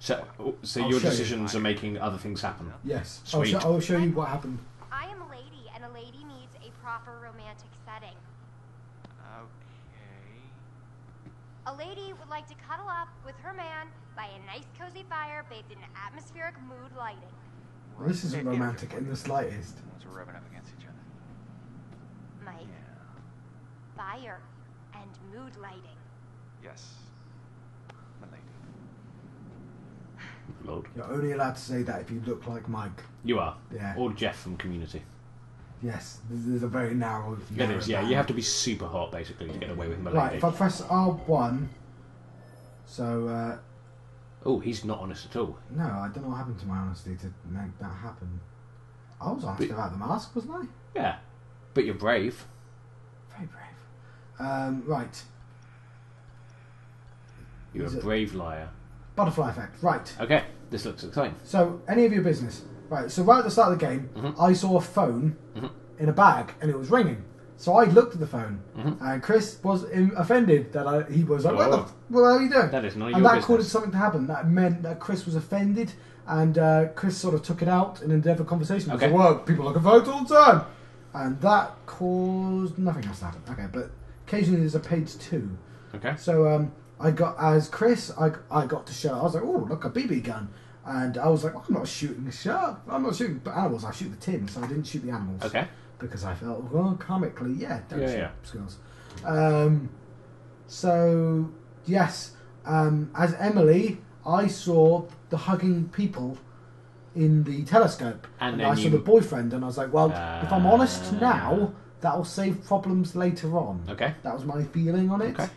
So I'll your show you. decisions are making other things happen. Yes. Sweet. I'll show you what happened. I am a lady, and a lady needs a proper romantic setting. Okay. A lady would like to cuddle up with her man by a nice cozy fire bathed in atmospheric mood lighting. Well, this isn't romantic in the slightest. Once we're rubbing up against each other. Mike, fire and mood lighting. Yes. My lady. Lord. You're only allowed to say that if you look like Mike. You are. Yeah. Or Jeff from Community. Yes. There's a very narrow. It is, yeah. You have to be super hot, basically, to get away with my Right, lady. if I press R1, so, Oh, he's not honest at all. no, I don't know what happened to my honesty to make that happen. I was honest about the mask, wasn't I? Yeah. But you're brave. Very brave. Right. You're Is a it- brave liar. Butterfly effect, right. Okay, this looks exciting. So, any of your business. Right, so right at the start of the game, I saw a phone in a bag, and it was ringing. So I looked at the phone, and Chris was offended that he was like, what are you doing? That is none of and your that business. caused something to happen. That meant that Chris was offended, and Chris sort of took it out in a different conversation. He Okay. said, well, people look at phones all the time. And that caused nothing else to happen. Okay, but occasionally there's a page 2. Okay. So I got, as Chris, I got to show, I was like, oh, look, a BB gun. And I was like, well, I'm not shooting a shark. I'm not shooting animals. I shoot the tin, so I didn't shoot the animals. Okay. Because I felt, well, comically, don't shoot yeah. skills. So, yes, as Emily, I saw the hugging people in the telescope. And I then saw you- the boyfriend, and I was like, well, if I'm honest now, that'll save problems later on. Okay. That was my feeling on it. Okay.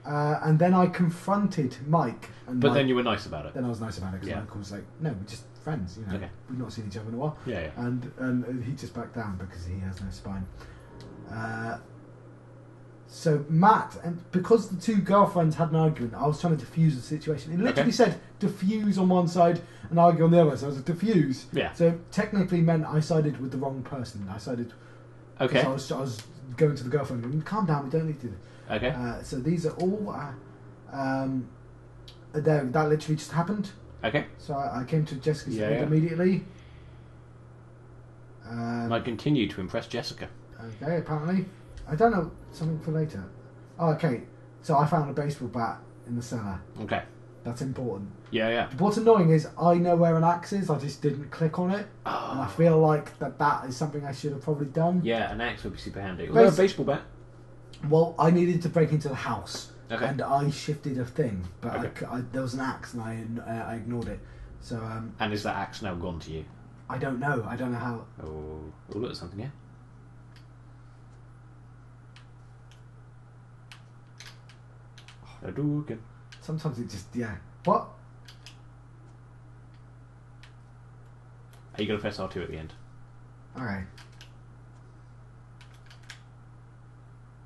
And then I confronted Mike. And But Mike, then you were nice about it. Then I was nice about it, because Yeah. Mike was like, no, we're just friends, you know. Okay. We've not seen each other in a while. Yeah, yeah. And he just backed down because he has no spine. So Matt, and because the two girlfriends had an argument, I was trying to diffuse the situation. It literally said diffuse on one side and argue on the other, so I was like, diffuse. Yeah. So technically meant I sided with the wrong person. I sided. Okay. I was going to the girlfriend and going, calm down, we don't need to do this. Okay. So these are all. That literally just happened. Okay. So I came to Jessica's Yeah, aid yeah. immediately. I continue to impress Jessica. Okay, apparently. I don't know, something for later. Oh, okay. So I found a baseball bat in the cellar. Okay. That's important. Yeah, yeah. What's annoying is I know where an axe is, I just didn't click on it. Oh. And I feel like that is something I should have probably done. Yeah, an axe would be super handy. Although a baseball bat. Well, I needed to break into the house. Okay. And I shifted a thing, but Okay. there was an axe and I ignored it. So And is that axe now gone to you? I don't know. I don't know how. Oh, look at something here. I do again. Sometimes it just What? Are you going to press R2 at the end? Okay.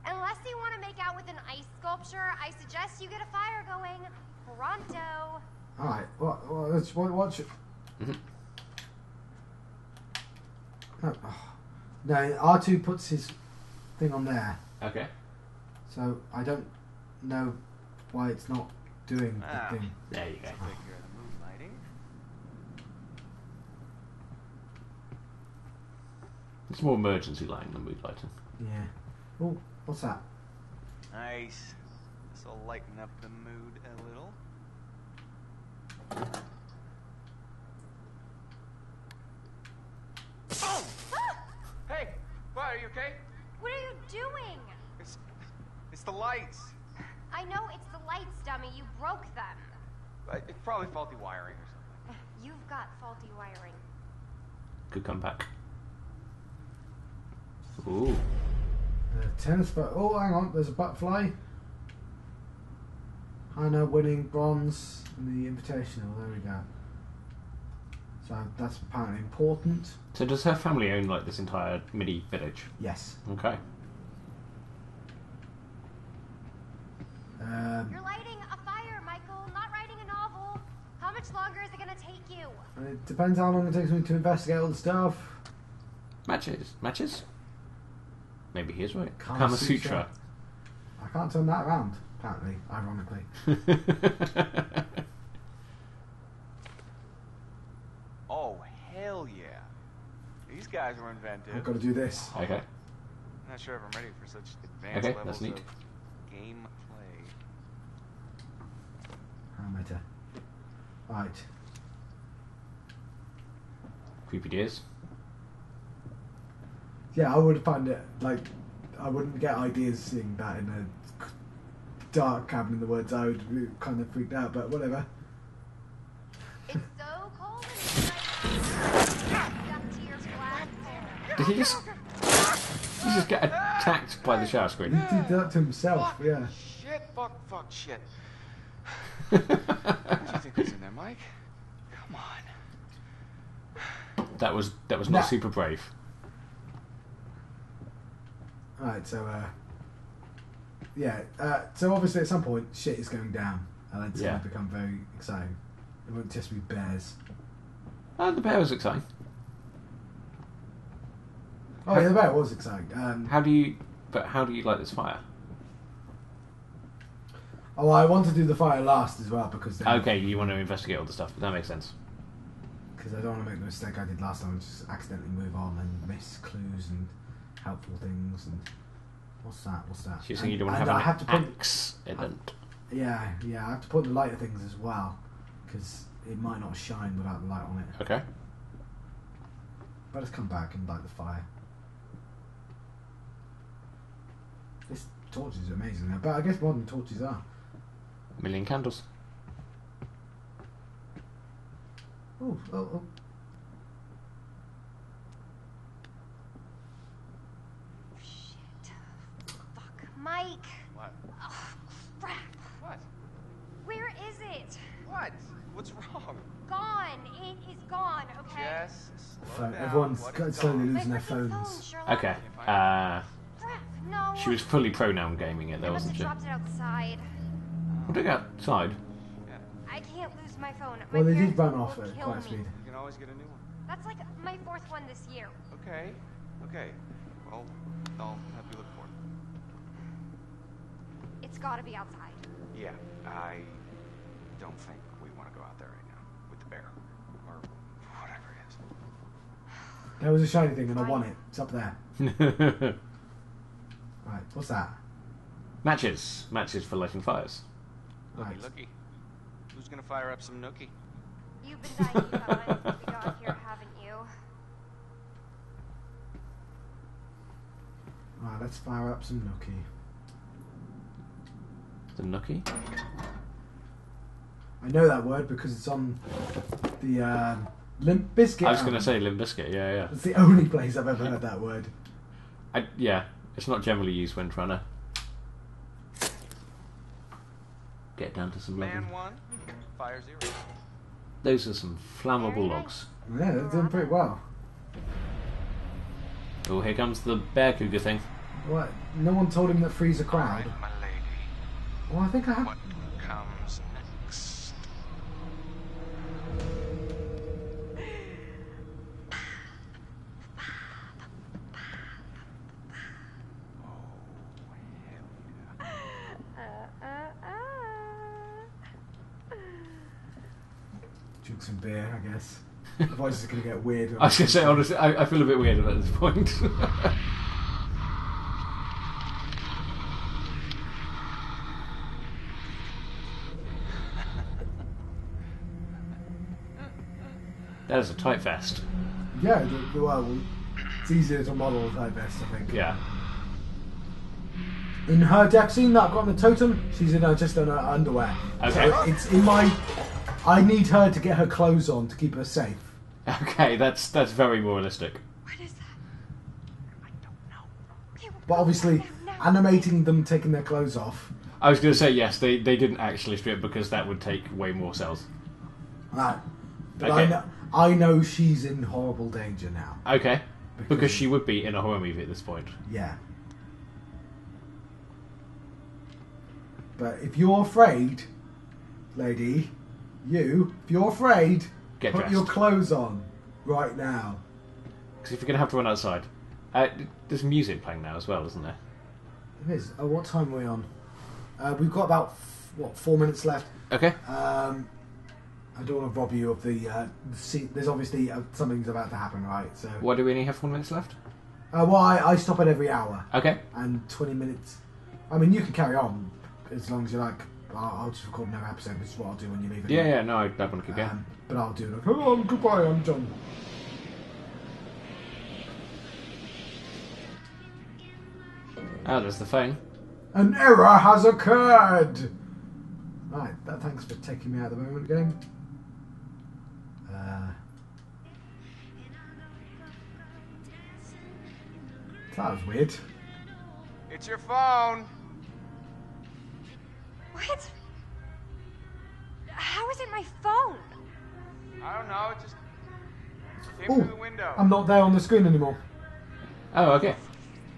Unless you want to make out with an ice sculpture, I suggest you get a fire going. Pronto. All right. What should? No. No. R2 puts his thing on there. Okay. So I don't know why it's not doing the thing. There you go. Take care of the moonlighting. It's more emergency lighting than mood lighting. Yeah. Oh, what's that? Nice. This'll lighten up the mood a little. Hey, what? Are you okay? What are you doing? It's the lights. I know it's the lights, dummy. You broke them. It's probably faulty wiring or something. You've got faulty wiring. Good comeback. Ooh. Tennis but oh, hang on, there's a butterfly. Hannah winning bronze in the Invitational. There we go. So that's apparently important. So does her family own like this entire mini village? Yes. Okay. You're lighting a fire, Michael, not writing a novel. How much longer is it going to take you? It depends how long it takes me to investigate all the stuff. Matches? Matches? Maybe he is right. Kama Kama Sutra. Sutra. I can't turn that around, apparently, ironically. Oh, hell yeah. These guys were inventive. I've got to do this. Okay. I'm not sure if I'm ready for such advanced Okay, levels that's neat. of game play. How meta. Right. Creepy deers. Yeah, I would find it, like, I wouldn't get ideas seeing that in a dark cabin in the woods. I would be kind of freaked out, but whatever. It's so cold Did he just get attacked by the shower screen? He did that to himself, yeah. Shit, fuck, shit. What do you think was in there, Mike? Come on. That was not super brave. Alright, so, so obviously at some point shit is going down, and it's going to become very exciting. It won't just be bears. The bear was exciting. Oh yeah, the bear was exciting. How do you light this fire? Oh, I want to do the fire last as well because then, Okay, you want to investigate all the stuff. That makes sense. because I don't want to make the mistake I did last time and just accidentally move on and miss clues and helpful things and what's that? She's saying you don't want to have an accident. Yeah, I have to put the lighter things as well because it might not shine without the light on it. Okay. But let's come back and light the fire. This torch is amazing now, but I guess modern torches are. A million candles. Oh. Shit. Fuck. Mike. What? Oh, crap. What? Where is it? What? What's wrong? Gone. It is gone, okay? Jess, slow down. Everyone's What is slowly gone? losing My their freaking phones. phone, Sherlock. Okay. Crap. No. She was fully pronoun gaming it, I though, must wasn't have she? dropped it outside. What did you outside? I can't lose my phone. My Well, they did parents run will off at kill quite a me. speed. You can always get a new one. That's like my 4th one this year. Okay. Well, I'll help you look for it. It's gotta be outside. Yeah, I don't think we want to go out there right now with the bear or whatever it is. There was a shiny thing and I want it. It's up there. Right, what's that? Matches for lighting fires. Right. Looky. Who's gonna fire up some nookie? You've been dying about it since we got here, haven't you? Right, let's fire up some nookie. The nookie? I know that word because it's on the Limp Bizkit. I was going to say Limp Bizkit, yeah. It's the only place I've ever heard that word. It's not generally used when trying to get down to some Man loving. 1, fire 0. Those are some flammable logs. Yeah, they're doing pretty well. Oh, here comes the bear cougar thing. What? No one told him that freeze a crowd? My lady, Well, I think I have. what comes next? Drink some beer, I guess. Otherwise it's going to get weird. I was going to say, honestly, I feel a bit weird at this point. That is a tight vest. Yeah, well, it's easier to model a tight vest, I think. Yeah. In her death scene that I've got on the totem, she's just in her underwear. Okay. So it's in my... I need her to get her clothes on to keep her safe. Okay, that's very realistic. What is that? I don't know. But obviously, animating them taking their clothes off... I was going to say, yes, they didn't actually strip because that would take way more cells. Right. But Okay. I know she's in horrible danger now. Okay. Because she would be in a horror movie at this point. Yeah. But if you're afraid, lady, if you're afraid, Get put dressed. your clothes on right now. Because if you're going to have to run outside... there's music playing now as well, isn't there? It is. Oh, what time are we on? We've got about, 4 minutes left. Okay. I don't want to rob you of the scene. There's obviously something's about to happen, right? So. Why do we only have 4 minutes left? Well, I stop it every hour. Okay. And 20 minutes. I mean, you can carry on as long as you like. I'll just record another episode, which is what I'll do when you leave. Yeah, no, I don't want to keep going. But I'll do like, hello, goodbye, I'm John. Oh, there's the phone. An error has occurred! Right, thanks for taking me out of the moment, game. That was weird. It's your phone. What? How is it my phone? I don't know. It just came Oh, through the window. I'm not there on the screen anymore. Oh, okay.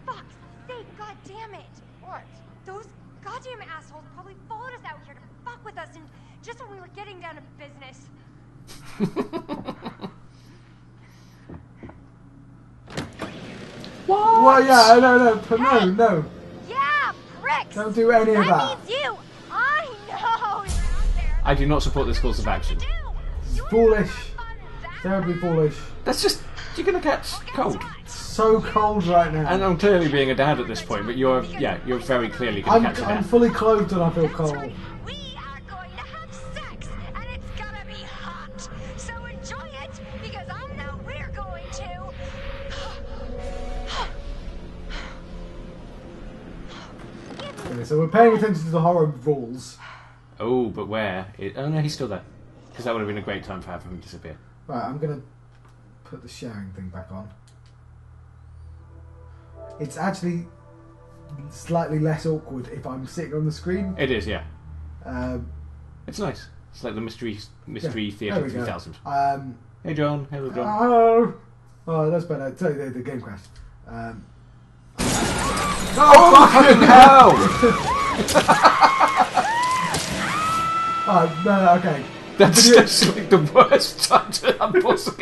Fuck's sake, god damn it! What? Those goddamn assholes probably followed us out here to fuck with us, and just when we were getting down to business. What? Well, yeah, no. Yeah, pricks! Don't do any of that. That means you! I know! You're out there. I do not support this course of action. It's foolish. Terribly foolish. That's just... You're going to catch cold. So cold right now. And I'm clearly being a dad at this point, but you're very clearly going to catch a I'm dad. fully clothed and I feel cold. We are going to have sex, and it's gonna be hot. So enjoy it, because I know we're going to. Okay, so we're paying attention to the horror rules. Oh, but where? Oh no, he's still there. Because that would have been a great time for having him disappear. Right, I'm going to put the sharing thing back on. It's actually slightly less awkward if I'm sitting on the screen. It is, yeah. Um, It's nice. It's like the Mystery there Theatre we go. 3000. Hey John, hello John. Hello. Oh, that's better. Tell you the game crashed. Oh, fucking hell! Oh, no, okay. That's like the worst time to unpause the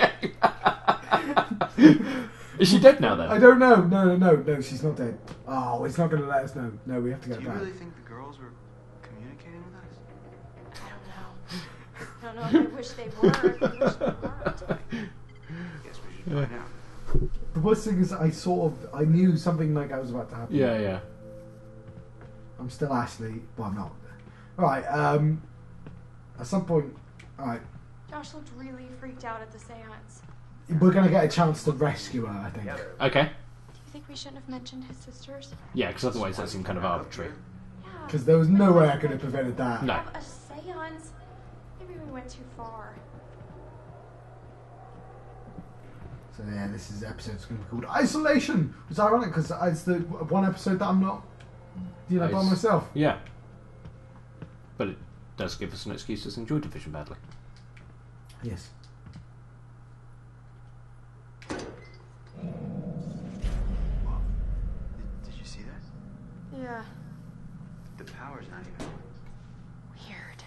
game. Is she dead now then? I don't know. No, she's not dead. Oh, it's not going to let us know. No, we have to go Do you back. really think the girls were communicating with us? I don't know. I wish they were. I wish they weren't. Guess we should find out. The worst thing is I knew something like that was about to happen. Yeah. I'm still Ashley. Well, I'm not. Alright, at some point... Alright. Josh looked really freaked out at the seance. We're going to get a chance to rescue her, I think. Okay. Do you think we shouldn't have mentioned his sisters? Yeah, because otherwise that seemed kind of arbitrary. Because there was no way I could have prevented that. No. A seance? Maybe we went too far. So yeah, this is episode's going to be called Isolation. It's ironic because it's the one episode that I'm not, by myself. Yeah. But it does give us an excuse to enjoy Division badly. Yes. Did you see that? Yeah. The power's not even on. Weird.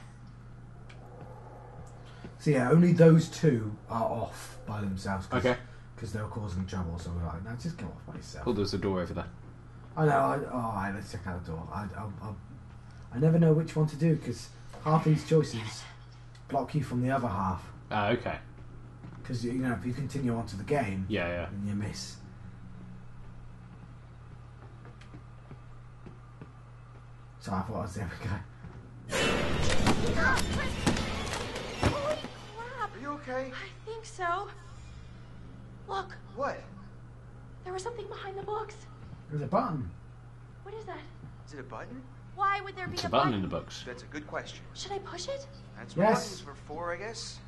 So yeah, only those two are off by themselves. Okay. Because they were causing trouble, so we're like, no, just go off by yourself. Oh, there's a door over there. I know. Alright, let's check out the door. I never know which one to do because half these choices block you from the other half. Okay. Because if you continue on to the game, Yeah. then you miss. So I thought I was there we go. Holy crap! Are you okay? I think so. Look. What? There was something behind the books. There's a button. What is that? Is it a button? Why would there be It's a a button in the books. That's a good question. Should I push it? That's what Yes. buttons were for, I guess.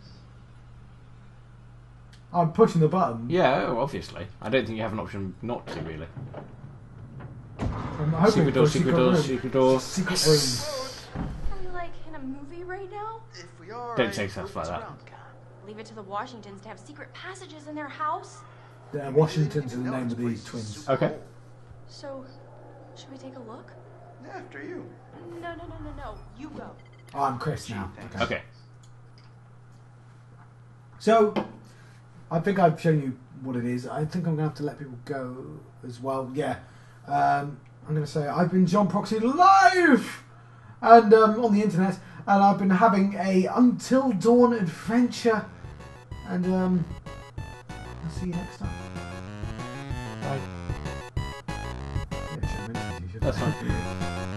I'm pushing the button. Yeah, oh, obviously. I don't think you have an option not to, really. I'm hoping Secret door, for a secret door, room. secret door. Secret room. Are we like in a movie right now? If we are, Don't I say hope stuff like it's that. around. Leave it to the Washingtons to have secret passages in their house? Yeah, Washington's in the name of the twins. Okay. So, should we take a look? After you. No. You go. Oh, I'm Chris now. Okay. So, I think I've shown you what it is. I think I'm going to have to let people go as well. Yeah. I'm going to say I've been John Proxy live and on the internet, and I've been having a Until Dawn adventure. And I'll see you next time. Bye. Yeah, sure, That's fine.